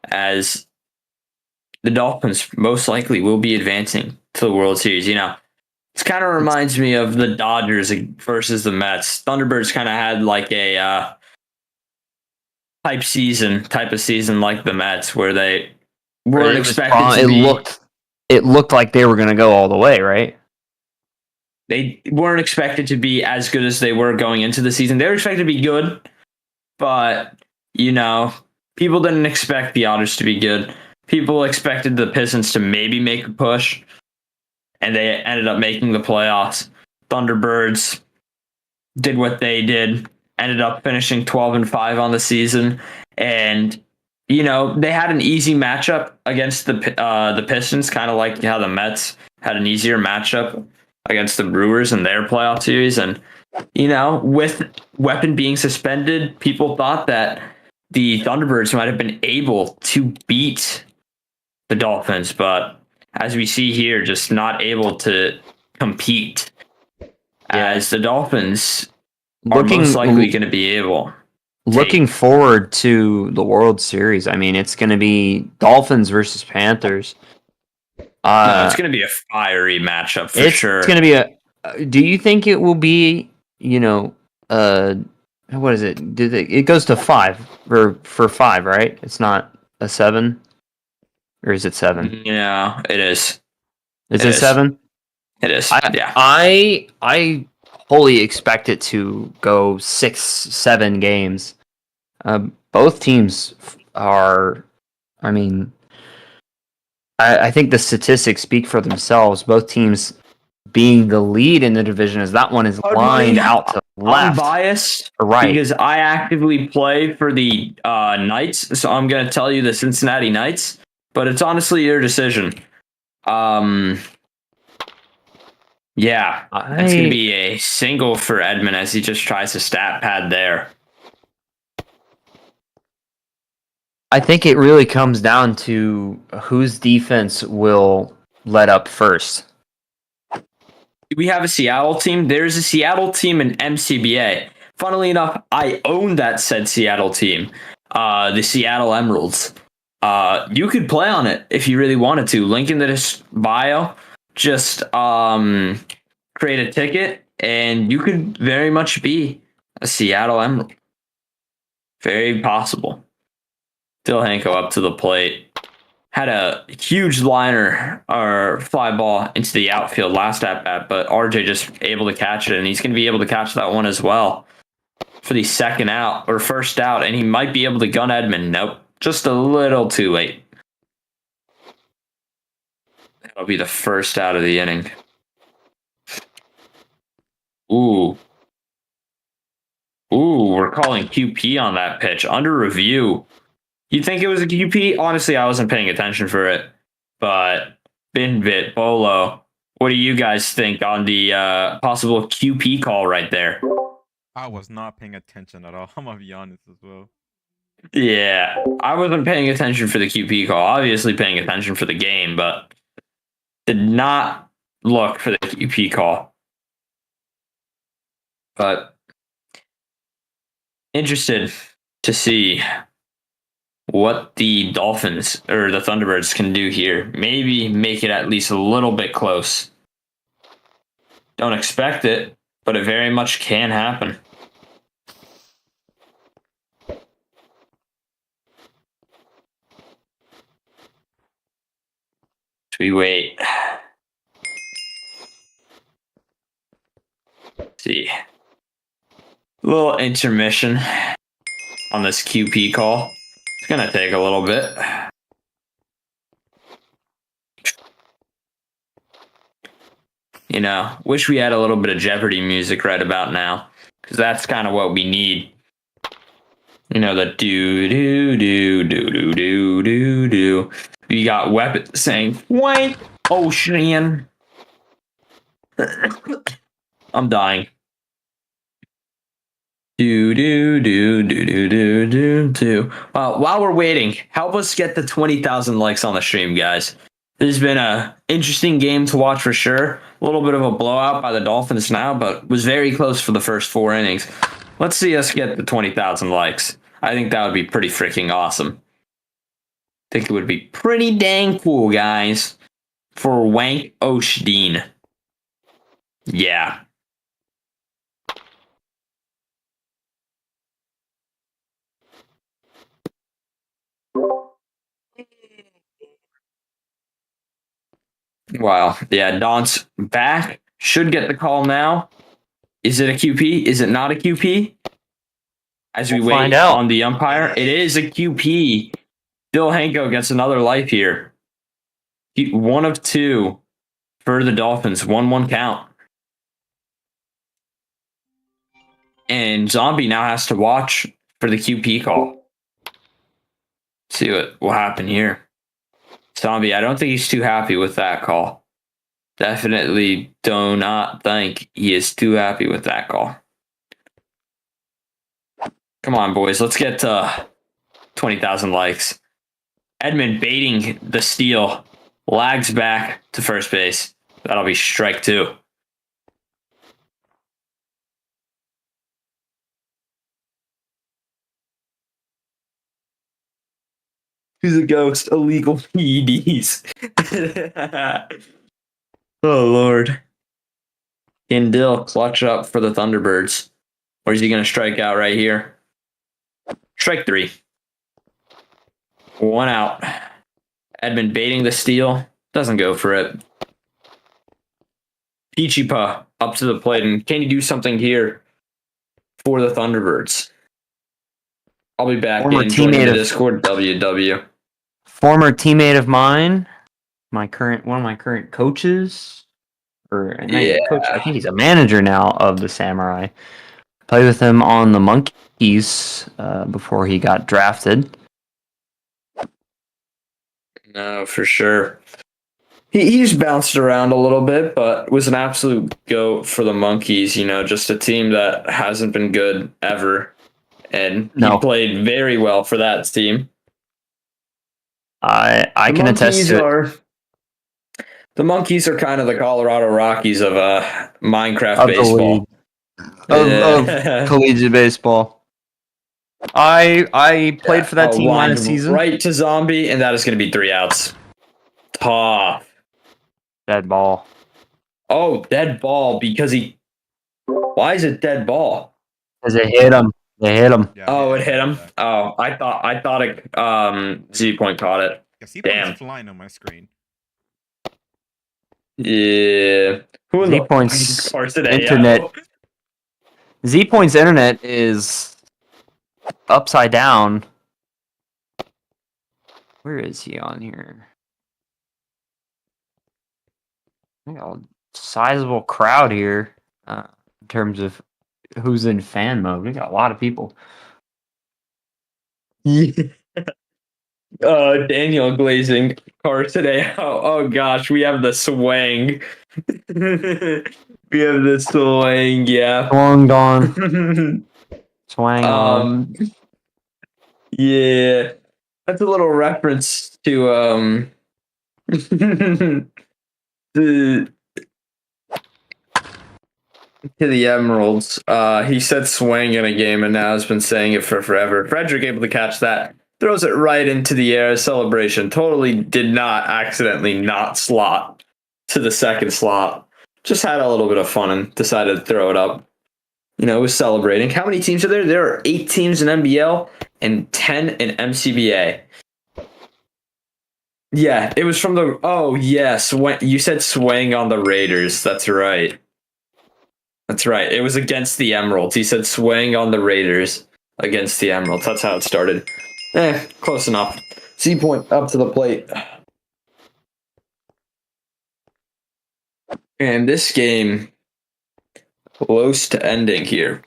as the Dolphins most likely will be advancing to the World Series. It kind of reminds me of the Dodgers versus the Mets. Thunderbirds kind of had like a type of season like the Mets, where they weren't expected to be. It looked like they were going to go all the way, right? They weren't expected to be as good as they were going into the season. They were expected to be good, but people didn't expect the Otters to be good. People expected the Pistons to maybe make a push, and they ended up making the playoffs. Thunderbirds did what they did, ended up finishing 12-5 on the season, and they had an easy matchup against the Pistons, kind of like how the Mets had an easier matchup against the Brewers in their playoff series. And with Weapon being suspended, people thought that the Thunderbirds might have been able to beat the Dolphins, but as we see here, just not able to compete, as the Dolphins are most likely going to be able. Looking forward to the World Series. I mean, it's going to be Dolphins versus Panthers. It's going to be a fiery matchup for sure. It's going to be do you think it will be, what is it? It goes to 5 for 5, right? It's not a 7, or is it 7? Yeah, it is. Is it 7? It is. Yeah. I wholly expect it to go 6-7 games. Both teams are, I think the statistics speak for themselves. Both teams being the lead in the division, as that one is lined out to left. I'm biased, right, because I actively play for the Knights, so I'm going to tell you the Cincinnati Knights, but it's honestly your decision. Yeah, it's going to be a single for Edmund as he just tries to stat pad there. I think it really comes down to whose defense will let up first. We have a Seattle team. There's a Seattle team in MCBA. Funnily enough, I own that said Seattle team, the Seattle Emeralds. You could play on it if you really wanted to. Link in the bio. Just create a ticket, and you could very much be a Seattle Emerald. Very possible. Phil Hanko up to the plate. Had a huge liner or fly ball into the outfield last at bat, but RJ just able to catch it, and he's going to be able to catch that one as well for the second out or first out, and he might be able to gun Edmund. Nope, just a little too late. That'll be the first out of the inning. Ooh, we're calling QP on that pitch. Under review. You think it was a QP? Honestly, I wasn't paying attention for it. But Binbit, Bolo, what do you guys think on the possible QP call right there? I was not paying attention at all. I'm going to be honest as well. Yeah, I wasn't paying attention for the QP call. Obviously paying attention for the game, but did not look for the QP call. But interested to see what the Dolphins or the Thunderbirds can do here. Maybe make it at least a little bit close. Don't expect it, but it very much can happen. We wait. Let's see. A little intermission on this QP call. It's gonna take a little bit. You know, wish we had a little bit of Jeopardy music right about now, because that's kind of what we need. You know, the do do do do do do do do. You got Weapon saying "Wank Ocean." I'm dying. Do do do do do do do do. While we're waiting, help us get the 20,000 likes on the stream, guys. This has been a interesting game to watch for sure. A little bit of a blowout by the Dolphins now, but was very close for the first 4 innings. Let's see us get the 20,000 likes. I think that would be pretty freaking awesome. I think it would be pretty dang cool, guys, for Wank Oshdeen. Yeah. Wow. Yeah, Don's back. Should get the call now. Is it a QP? Is it not a QP? As we wait on the umpire, it is a QP. Bill Hanko gets another life here. 1 of 2 for the Dolphins. 1-1 count. And Zombie now has to watch for the QP call. See what will happen here. Zombie, I don't think he's too happy with that call. Definitely do not think he is too happy with that call. Come on, boys. Let's get to 20,000 likes. Edmund baiting the steal. Lags back to first base. That'll be strike 2. He's a ghost. Illegal PEDs. Oh, Lord. Can Dill clutch up for the Thunderbirds? Or is he going to strike out right here? Strike 3. 1 out. Edmund baiting the steal. Doesn't go for it. Pichipa up to the plate. And can he do something here for the Thunderbirds? I'll be back in joining the Discord. WW. Former teammate of mine, one of my current coaches, or coach, I think he's a manager now of the Samurai. Played with him on the Monkeys before he got drafted. No, for sure. He's bounced around a little bit, but was an absolute goat for the Monkeys. You know, just a team that hasn't been good ever. And he played very well for that team. I can attest to it. The Monkeys are kind of the Colorado Rockies of Minecraft baseball. Of collegiate baseball. I played for that team last season. Right to Zombie, and that is going to be 3 outs. Tough. Dead ball. Oh, dead ball because he... Why is it dead ball? Because it hit him. They hit him. Yeah, it hit him. Oh, I thought it. Z Point caught it. Damn. It's flying on my screen. Yeah. Z Point's internet. Z Point's internet is upside down. Where is he on here? I got a sizable crowd here in terms of who's in fan mode. We got a lot of people. Yeah. Daniel glazing car today. Oh gosh, we have the swang. We have the swang, yeah. Swang on. Swang on. Yeah. That's a little reference to to the Emeralds. He said swang in a game and now has been saying it for forever. Frederick able to catch that. Throws it right into the air. Celebration. Totally did not accidentally not slot to the second slot. Just had a little bit of fun and decided to throw it up. You know, was celebrating. How many teams are there? There are 8 teams in NBL and 10 in MCBA. Yeah, it was from the. Oh yes, when you said swaying on the Raiders. That's right. That's right. It was against the Emeralds. He said swaying on the Raiders against the Emeralds. That's how it started. Close enough. C point up to the plate. And this game close to ending here.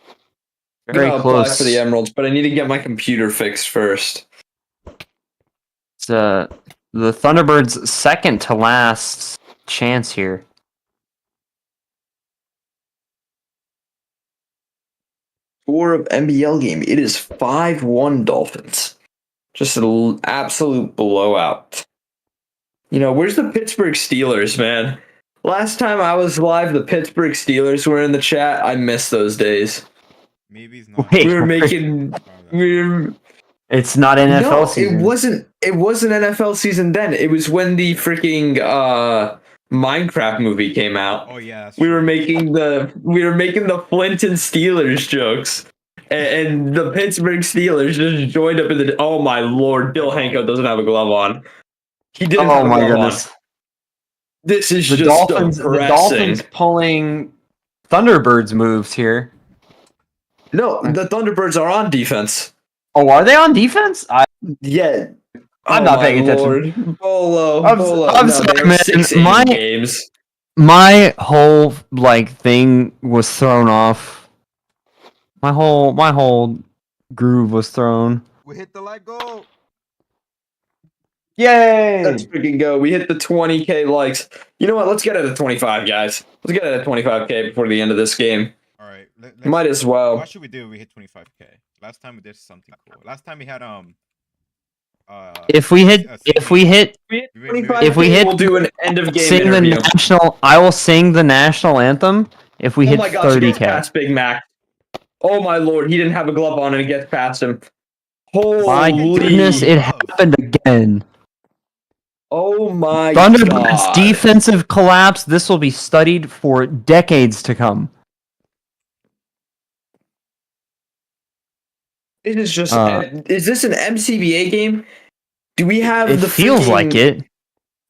I'm Very gonna apply close. for the Emeralds, but I need to get my computer fixed first. It's the Thunderbirds' second to last chance here. Score of NBL game. It is 5-1 Dolphins. Just an absolute blowout. You know, where's the Pittsburgh Steelers, man? Last time I was live, the Pittsburgh Steelers were in the chat. I miss those days. Maybe it's not. Wait, We were making. It's not NFL No, season. it wasn't. It wasn't NFL season then. It was when the freaking Minecraft movie came out. Oh yeah, that's We true. were making the Flint and Steelers jokes, and the Pittsburgh Steelers just joined up in the. Oh my lord, Bill Hanko doesn't have a glove on. He didn't have Oh a my glove goodness. on. This is The just Dolphins depressing. pulling Thunderbirds moves here. No, the Thunderbirds are on defense. Oh, are they on defense? Yeah. I'm Oh not my paying attention. Lord. Bolo. I'm no, sorry, they were man. 6-8 games. My whole thing was thrown off. My whole groove was thrown. We hit the light goal. Yay! Let's freaking go. We hit the 20K likes. You know what? Let's get it at 25, guys. Let's get it at 25K before the end of this game. All right. Might as well. What should we do if we hit 25K? Last time we did something cool. Last time we had If we hit 25K, we'll do an end of game sing interview. I will sing the national anthem if we Oh hit my gosh, he gets 30K. past Big Mac. Oh my lord, he didn't have a glove on and it gets past him. Holy My goodness, it happened again. Oh my Thunderbirds god. defensive collapse. This will be studied for decades to come. It is just. Is this an MCBA game? Do we have It the? feels freaking- like it.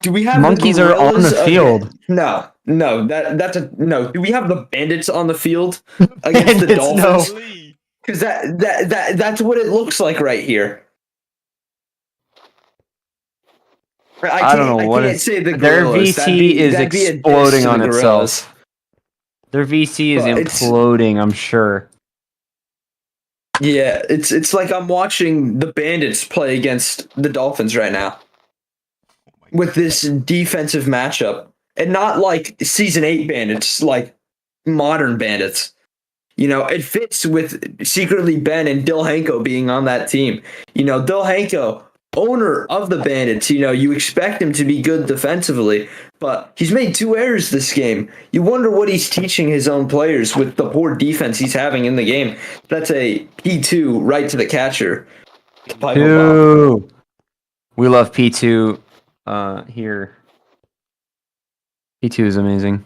Do we have Monkeys the are on gorillas the field. No. That's a no. Do we have the bandits on the field against the Bandits, no. Dolphins? Because that's what it looks like right here. I don't know what can't it's- say the their gorillas. VC is that'd be a diss exploding to on the itself. gorillas. Their VC is But it's- imploding, I'm sure. Yeah, it's like I'm watching the Bandits play against the Dolphins right now with this defensive matchup, and not like season 8 Bandits, like modern Bandits. You know, it fits with secretly Ben and Dill Hanko being on that team. You know, Dill Hanko, owner of the Bandits, you know, you expect him to be good defensively, but he's made 2 errors this game. You wonder what he's teaching his own players with the poor defense he's having in the game. That's a P2 right to the catcher. P2. We love P2 here. P2 is amazing.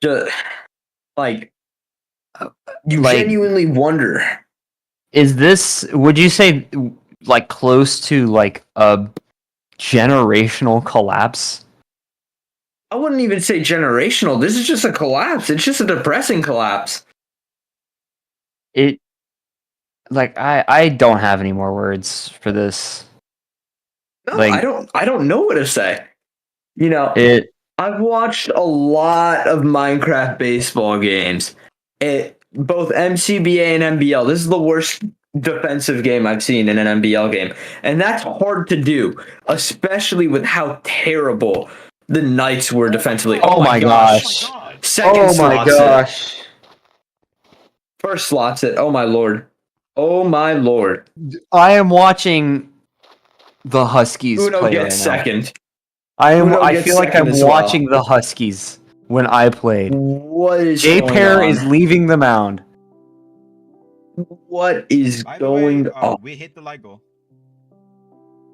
Just, like, you Like- genuinely wonder. Is this, would you say, like, close to, like, a generational collapse? I wouldn't even say generational. This is just a collapse. It's just a depressing collapse. It, like, I don't have any more words for this. No, Like- I don't know what to say. You know, I've watched a lot of Minecraft baseball games. Both MCBA and NBL. This is the worst defensive game I've seen in an NBL game. And that's hard to do, especially with how terrible the Knights were defensively. Oh my gosh. Second Oh my slots it. gosh. First slots it. Oh my lord. Oh my lord. I am watching the Huskies Uno play gets right now. second. I gets feel like second I'm as well. watching the Huskies when I played. What is J going Pair on? is leaving the mound. What is By the way, going on? we hit the light goal.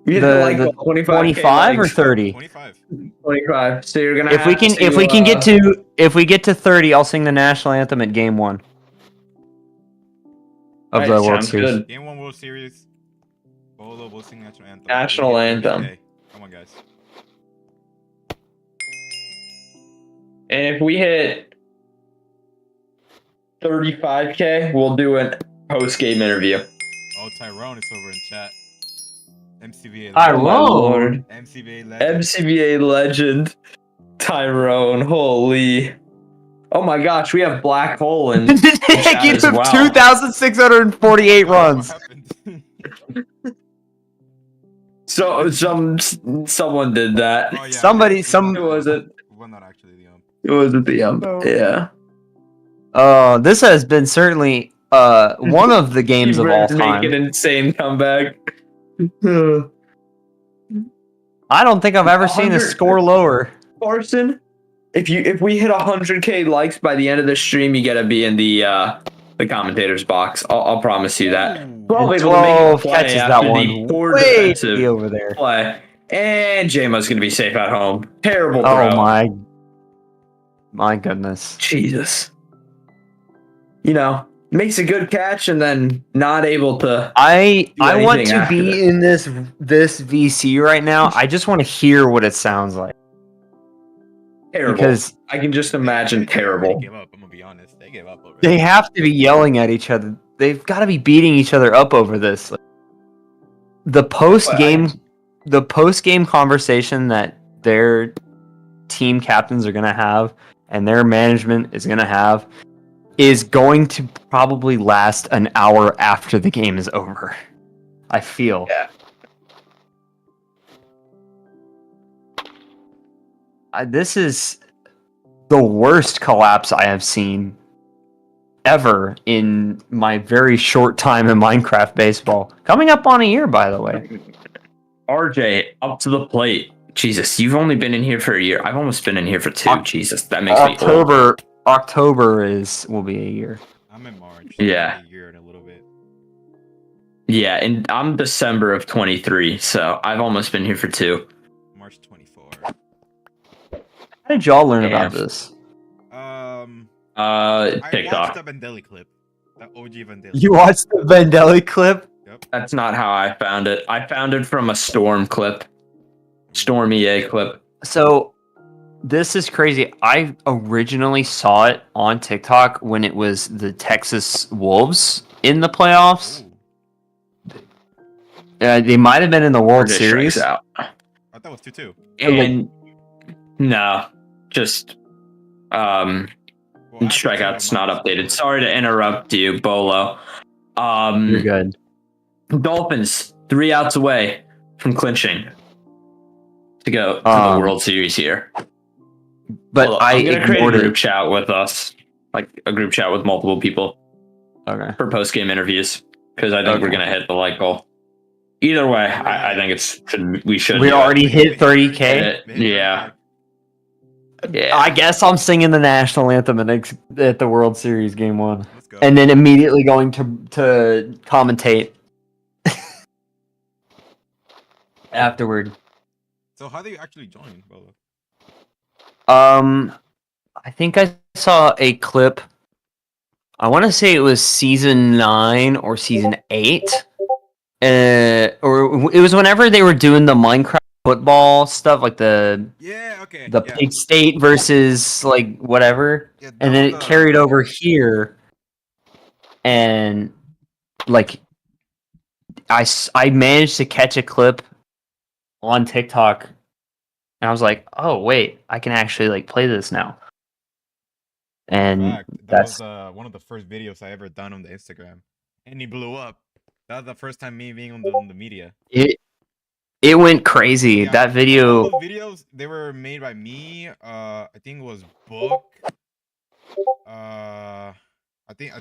We hit the- like the 25 or 30? 25. 25. So you're gonna If we can if we get to 30, I'll sing the national anthem at game 1 of the World Series. Good. Game 1 World Series. Bolo will sing national anthem. National We hit anthem. 30K. Come on, guys. And if we hit 35K, we'll do a post-game interview. Oh, Tyrone is over in chat. MCVA. Oh my Tyrone. lord. MCVA legend. MCVA legend Tyrone. Holy. Oh my gosh, we have Black Hole in chat Give as him well. 2,648 runs. What happened? So someone did that. Oh, yeah, Somebody- it's some- not Who was the- it? Well, not actually the It wasn't the Yeah. This has been certainly one of the games of all Brand's make an time. insane comeback. I don't think I've ever seen a 100 score lower. Carson, if we hit 100K likes by the end of the stream, you gotta be in the commentators box. I'll promise you that. Ooh. 12 able to make a 12 play catches that after one the poor way defensive over there. play. And JMO's gonna be safe at home. Terrible throw. Oh my goodness. Jesus. Makes a good catch and then not able to. I want anything to after be in this VC right now. I just want to hear what it sounds like Terrible. because I can just imagine They terrible. gave up. I'm gonna be honest. They gave up over they it. have to be yelling at each other. They've got to be beating each other up over this. Like, the post game conversation that their team captains are going to have and their management is going to have is going to probably last an hour after the game is over. I feel. Yeah. This is the worst collapse I have seen ever in my very short time in Minecraft baseball. Coming up on a year, by the way. RJ, up to the plate. Jesus, you've only been in here for a year. I've almost been in here for 2. Jesus, that makes me old. October will be a year. I'm in March. Yeah. A year and a little bit. Yeah, and I'm December of 23, so I've almost been here for 2. March 24. How did y'all learn about Damn. this? I TikTok. watched the Vandelli clip. The OG Vandelli. You watched the Vandelli clip? Yep. That's not how I found it. I found it from a Storm clip. Storm EA clip. So this is crazy. I originally saw it on TikTok when it was the Texas Wolves in the playoffs. Ooh. They might have been in the World Just Series. strikes out. I thought it was 2-2. And no, just Well, after strikeouts 2, not March updated. 24. Sorry to interrupt you, Bolo. You're good. Dolphins 3 outs away from clinching to go to the World Series here. But Hold up, I I'm gonna create a ignored group it. chat with us, like a group chat with multiple people Okay. for post game interviews, because I think we're Okay. gonna hit the like goal. Either way, I think we should. We do it. already hit 30K. Yeah. Yeah. I guess I'm singing the national anthem at the World Series Game 1. Let's go. And then immediately going to commentate afterward. So how do you actually join, Bolo? I think I saw a clip. I want to say it was season 9 or season 8. Or it was whenever they were doing the Minecraft football stuff, like the Yeah, okay. the yeah. Pig State versus like whatever. Yeah, And then it carried over here, and like I managed to catch a clip on TikTok, and I was like, oh wait, I can actually like play this now. And Fact, that that's was one of the first videos I ever done on the Instagram, and he blew up. That was the first time me being on the media. it went crazy. Yeah, That video. All those videos they were made by me. I think it was Book. I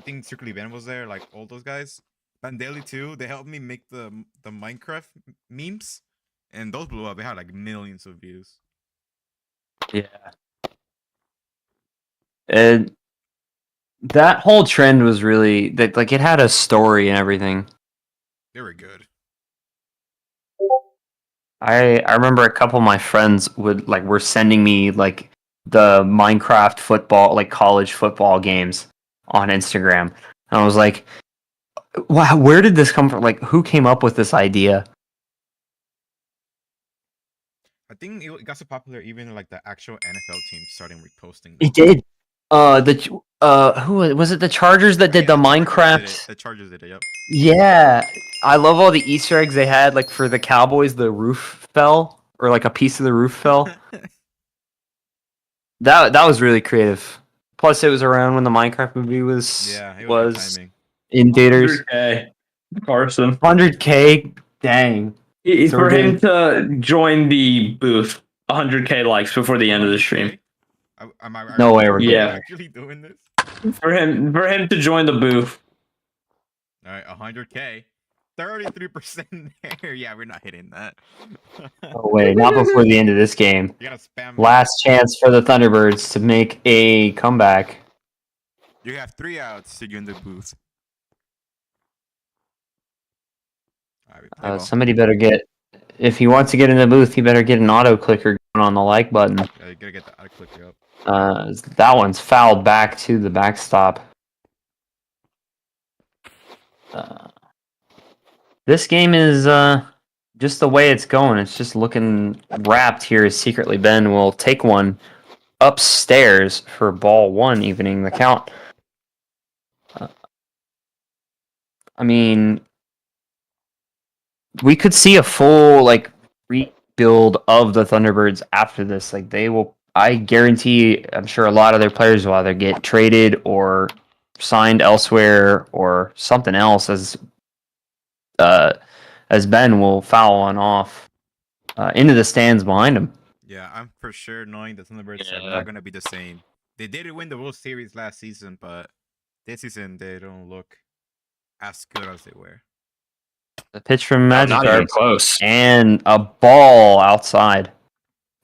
think Circle Event was there. Like all those guys. Bandeli too. They helped me make the Minecraft memes, and those blew up. They had like millions of views. Yeah. And that whole trend was really that like it had a story and everything. They were good. I remember a couple of my friends were sending me like the Minecraft football, like college football games on Instagram. And I was like, wow, where did this come from? Like, who came up with this idea? I think it got so popular, even like the actual NFL team starting reposting It them. did. Who was it? The Chargers that did Yeah, the Minecraft. The Chargers did it. Yep. Yeah, I love all the Easter eggs they had. Like for the Cowboys, the roof fell, or like a piece of the roof fell. That was really creative. Plus, it was around when the Minecraft movie was Yeah, it was good timing. in theaters. 100K. Carson. 100K, dang. So For we're him doing- to join the booth, 100K likes before the end of the stream. No way we're Yeah. actually doing this. For him to join the booth. All right, 100K, 33% there. Yeah, we're not hitting that. No way, not before the end of this game. You gotta spam. Last chance for the Thunderbirds to make a comeback. You have 3 outs to get in the booth. All right, we play ball. Somebody better get. If he wants to get in the booth, he better get an auto clicker going on the like button. Yeah, you gotta get the auto clicker up. That one's fouled back to the backstop. This game is just the way it's going. It's just looking wrapped here as Secretly Ben will take one upstairs for ball one, evening the count. I mean, we could see a full like rebuild of the Thunderbirds after this. Like they will, I guarantee. I'm sure a lot of their players will either get traded or signed elsewhere or something else as Ben will foul on off into the stands behind him. Yeah, I'm for sure knowing the Thunderbirds are Yeah. not gonna be the same. They did win the World Series last season, but this season they don't look as good as they were. The pitch from Not even Magikarp close. and a ball outside,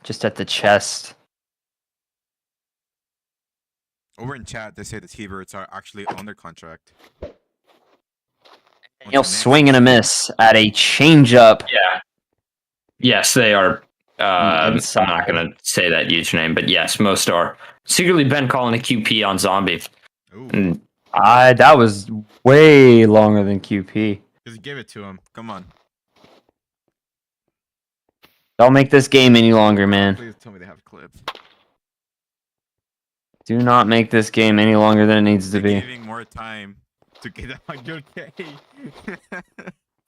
just at the chest. Over in chat, they say the T-Birds are actually under contract. He'll swing and a miss at a changeup. Yeah. Yes, they are. I'm Inside. not going to say that huge name, but yes, most are. Secretly Ben calling a QP on Zombie. Ooh, And That was way longer than QP. just give it to him. Come on. Don't make this game any longer, man. Please tell me they have clips. Do not make this game any longer than it needs to They're be. giving more time to get 100K.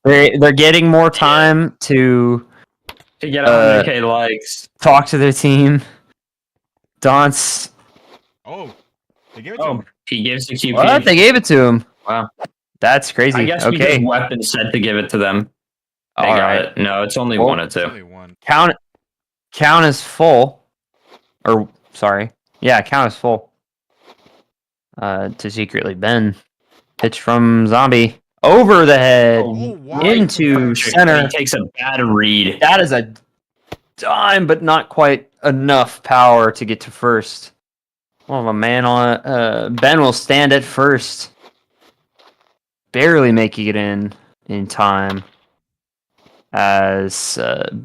They're getting more time to to get 100K likes. talk to their team. Dance. Oh, they gave it to Oh, him. he gives the QP. What? They gave it to him. Wow. That's crazy. I guess Okay. because Weapon said to give it to them. They All got right. it. No, it's only Well, one or It's two. only one. Count is full. Or sorry. Yeah, count is full. To Secretly Ben. Pitch from Zombie. Over the head. Oh, wow. Into center. He takes a bad read. That is a dime, but not quite enough power to get to first. Well, a man on Ben will stand at first, barely making it in time. As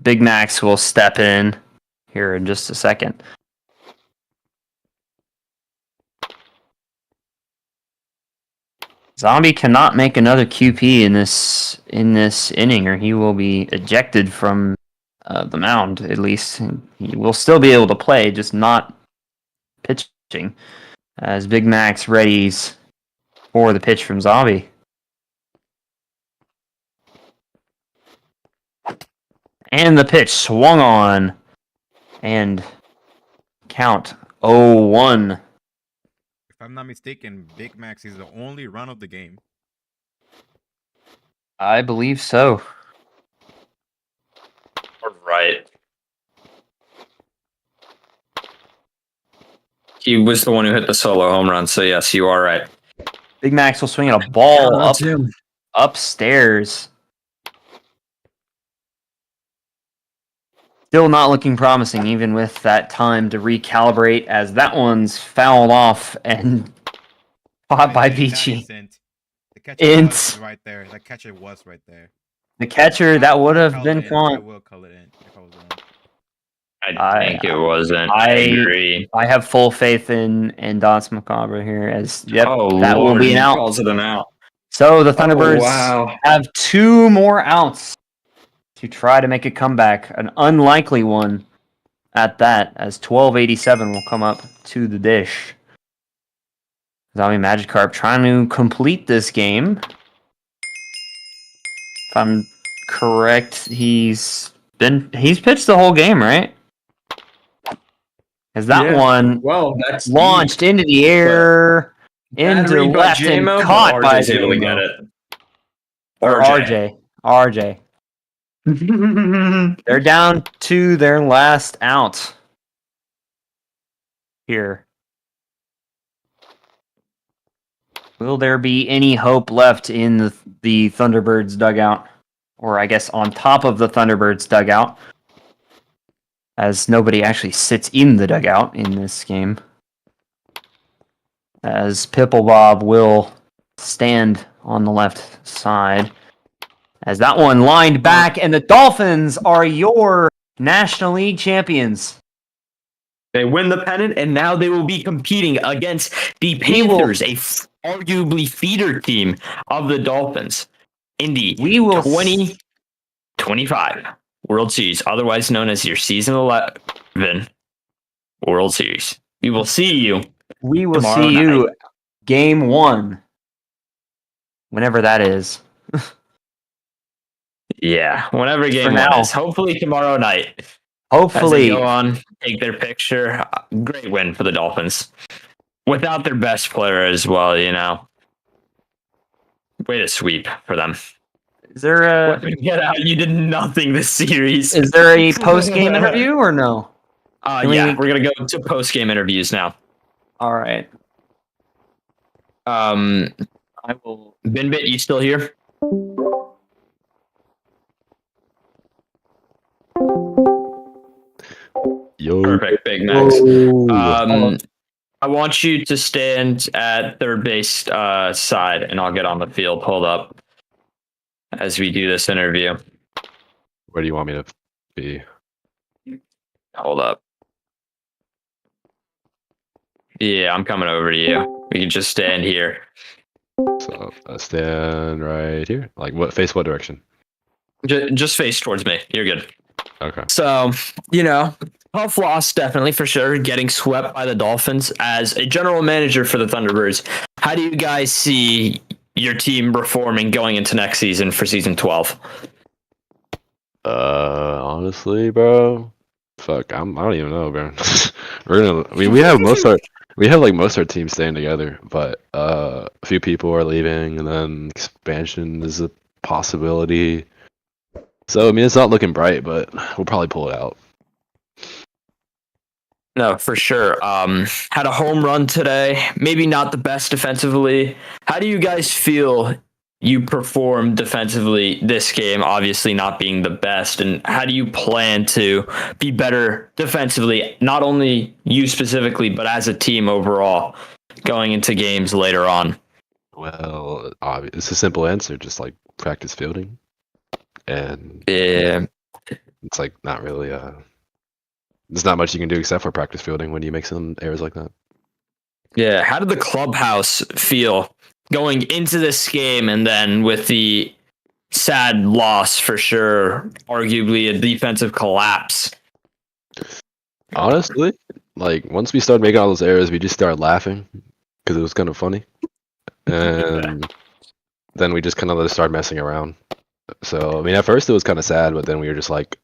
Big Max will step in here in just a second. Zombie cannot make another QP in this inning, or he will be ejected from the mound. At least he will still be able to play, just not pitching. As Big Max readies for the pitch from Zombie. And the pitch swung on. And count 0-1. If I'm not mistaken, Big Max is the only run of the game. I believe so. Right. He was the one who hit the solo home run, so yes, you are right. Big Max will swing at a ball upstairs. Still not looking promising, even with that time to recalibrate, as that one's fouled off and caught by That Beachy. isn't. The catcher Int. was right there. The catcher was right there. The catcher, that would have Call been it in. I fun. will call it in if I was wrong. I think it wasn't. I- I agree. I have full faith in Dance Macabre here, as that Lord, will be an he out. calls it an out. So the Thunderbirds wow. have 2 more outs to try to make a comeback, an unlikely one at that, as 1287 will come up to the dish. Zombie Magikarp trying to complete this game. If I'm correct, he's pitched the whole game, right? As that one that's launched into the air, into Battery by left, and JMO, but caught by RJ's able to get JMO. it. Or RJ. They're down to their last out here. Will there be any hope left in the Thunderbirds dugout? Or I guess on top of the Thunderbirds dugout, as nobody actually sits in the dugout in this game. As Pipplebob will stand on the left side. As that one lined back, and the Dolphins are your National League champions. They win the pennant, and now they will be competing against the Panthers, arguably feeder team of the Dolphins, in the 2025 World Series, otherwise known as your Season 11 World Series. We will see you. We will see you night. Game 1. Whenever that is. Yeah, whenever game For 1 now. is. Hopefully tomorrow night. Hopefully. As they go on, take their picture. Great win for the Dolphins. Without their best player as well, you know. Way to sweep for them. Is there Get out. You did nothing this series. is there a post-game interview or no? Yeah, we're going to go to post-game interviews now. All right. I will. Binbit, you still here? Yo. Perfect, Big Max. I want you to stand at third base side, and I'll get on the field. Hold up, as we do this interview. Where do you want me to be? Hold up. Yeah, I'm coming over to you. We can just stand here. So I stand right here. Like what direction? Just face towards me. You're good. Okay. So, you know, tough loss, definitely for sure. Getting swept by the Dolphins. As a general manager for the Thunderbirds, how do you guys see your team performing going into next season for season 12? Honestly, bro, fuck, I don't even know, bro. We have most of our team staying together, but a few people are leaving, and then expansion is a possibility. So I mean, it's not looking bright, but we'll probably pull it out. No, for sure. Had a home run today. Maybe not the best defensively. How do you guys feel you performed defensively this game? Obviously not being the best. And how do you plan to be better defensively? Not only you specifically, but as a team overall going into games later on? Well, it's a simple answer, just like practice fielding. And Yeah. it's like not really there's not much you can do except for practice fielding when you make some errors like that. Yeah. How did the clubhouse feel going into this game, and then with the sad loss for sure, arguably a defensive collapse? Honestly, like once we started making all those errors, we just started laughing because it was kind of funny, and then we just kind of started messing around. So I mean, at first it was kind of sad, but then we were just like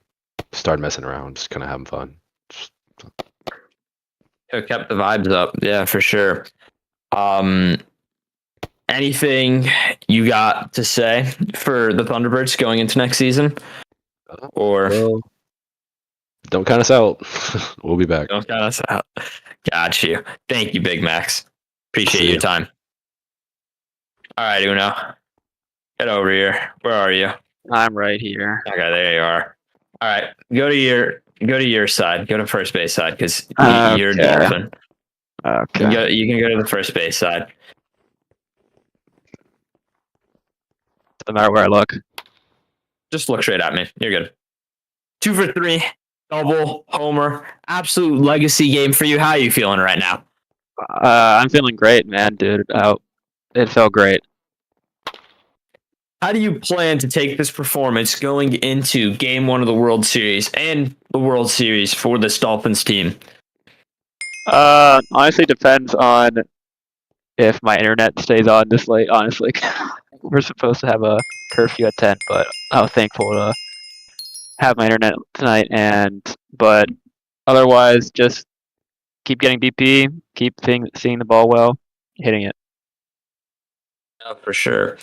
started messing around, just kind of having fun. It kept the vibes up. Yeah, for sure. Anything you got to say for the Thunderbirds going into next season? Or Well, don't count us out. We'll be back. don't count us out. Got you. Thank you, Big Max. Appreciate See your ya. time. All right, Uno. Get over here. Where are you? I'm right here. Okay, there you are. All right, go to your side. Go to first base side, because you're a Okay. Dolphin. Okay. You can go to the first base side. No matter where I look. Just look straight at me. You're good. 2 for 3, double, homer, absolute legacy game for you. How are you feeling right now? I'm feeling great, man, dude. It felt great. How do you plan to take this performance going into Game 1 of the World Series and the World Series for this Dolphins team? Honestly, depends on if my internet stays on this late. Honestly, we're supposed to have a curfew at 10, but I was thankful to have my internet tonight. But otherwise, just keep getting BP, keep seeing the ball well, hitting it. For sure.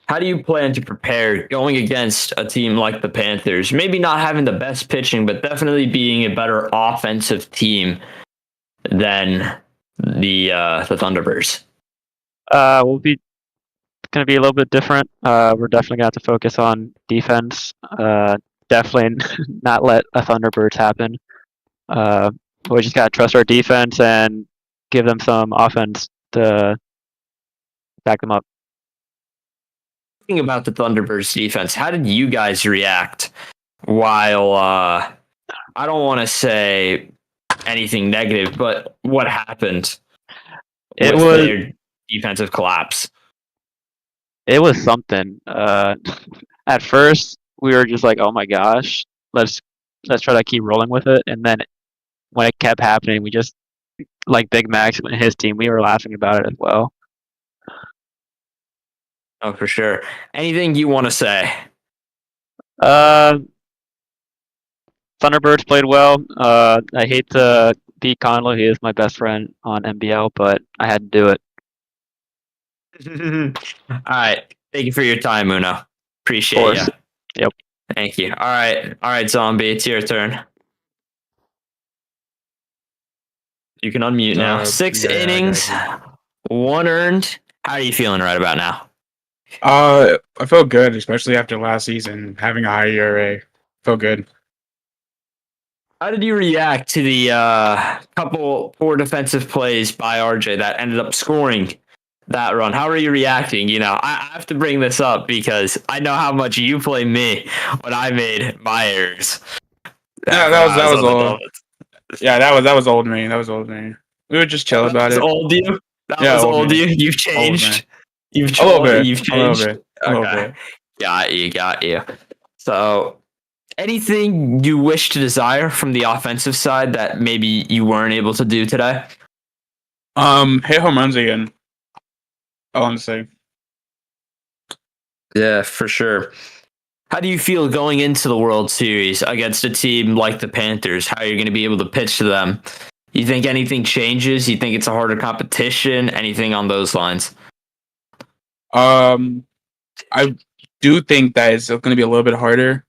How do you plan to prepare going against a team like the Panthers? Maybe not having the best pitching, but definitely being a better offensive team than the Thunderbirds. We'll be going to be a little bit different. We're definitely going to have to focus on defense. Definitely not let a Thunderbirds happen. We just got to trust our defense and give them some offense to back them up. Thinking about the Thunderbirds defense, how did you guys react while I don't want to say anything negative, but what happened It with was their defensive collapse? it was something. At first we were just like, oh my gosh, let's try to keep rolling with it. And then when it kept happening, we just like Big Max and his team, we were laughing about it as well. Oh, for sure. Anything you want to say? Thunderbirds played well. I hate to beat Conley. He is my best friend on NBL, but I had to do it. All right. Thank you for your time, Uno. Appreciate course. you. Yep. Thank you. All right, Zombie. It's your turn. You can unmute now. 6 yeah, innings, 1 earned. How are you feeling right about now? I felt good, especially after last season having a high ERA. Felt good. How did you react to the couple poor defensive plays by RJ that ended up scoring that run? How are you reacting? You know, I have to bring this up because I know how much you play me when I made my errors. Yeah, that was old. Yeah, that was old me. That was old me. We would just chill about it. Old you? That Yeah, was old old me. you? You've Old changed. me. You've A little bit. You've A little changed. bit. A little Okay. bit. Got you. So, anything you wish to desire from the offensive side that maybe you weren't able to do today? Hit home runs again. I want to say. Yeah, for sure. How do you feel going into the World Series against a team like the Panthers? How are you going to be able to pitch to them? You think anything changes? You think it's a harder competition? Anything on those lines? I do think that it's going to be a little bit harder,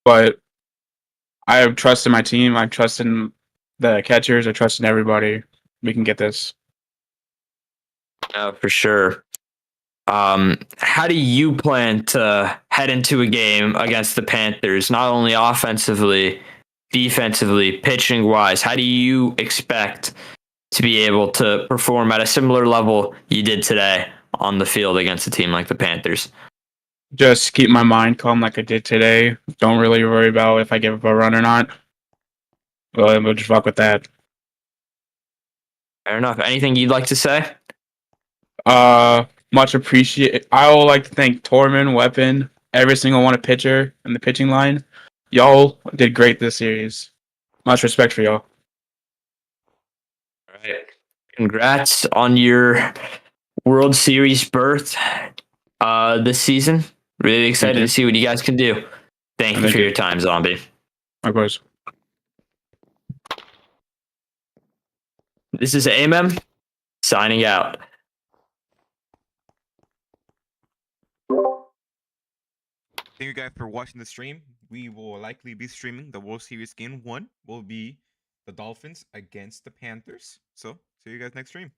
but I have trust in my team. I trust in the catchers. I trust in everybody. We can get this. For sure. How do you plan to head into a game against the Panthers, not only offensively, defensively, pitching wise? How do you expect to be able to perform at a similar level you did today on the field against a team like the Panthers? Just keep my mind calm like I did today. Don't really worry about if I give up a run or not. Well, we'll just fuck with that. Fair enough. Anything you'd like to say? Much appreciate. I would like to thank Torman, Weapon, every single one of pitcher and the pitching line. Y'all did great this series. Much respect for y'all. All right. Congrats on your World Series berth this season. Really excited to see what you guys can do. Thank you for your time, Zombie. Of course. This is AMM signing out. Thank you guys for watching the stream. We will likely be streaming the World Series Game 1 will be the Dolphins against the Panthers. So see you guys next stream.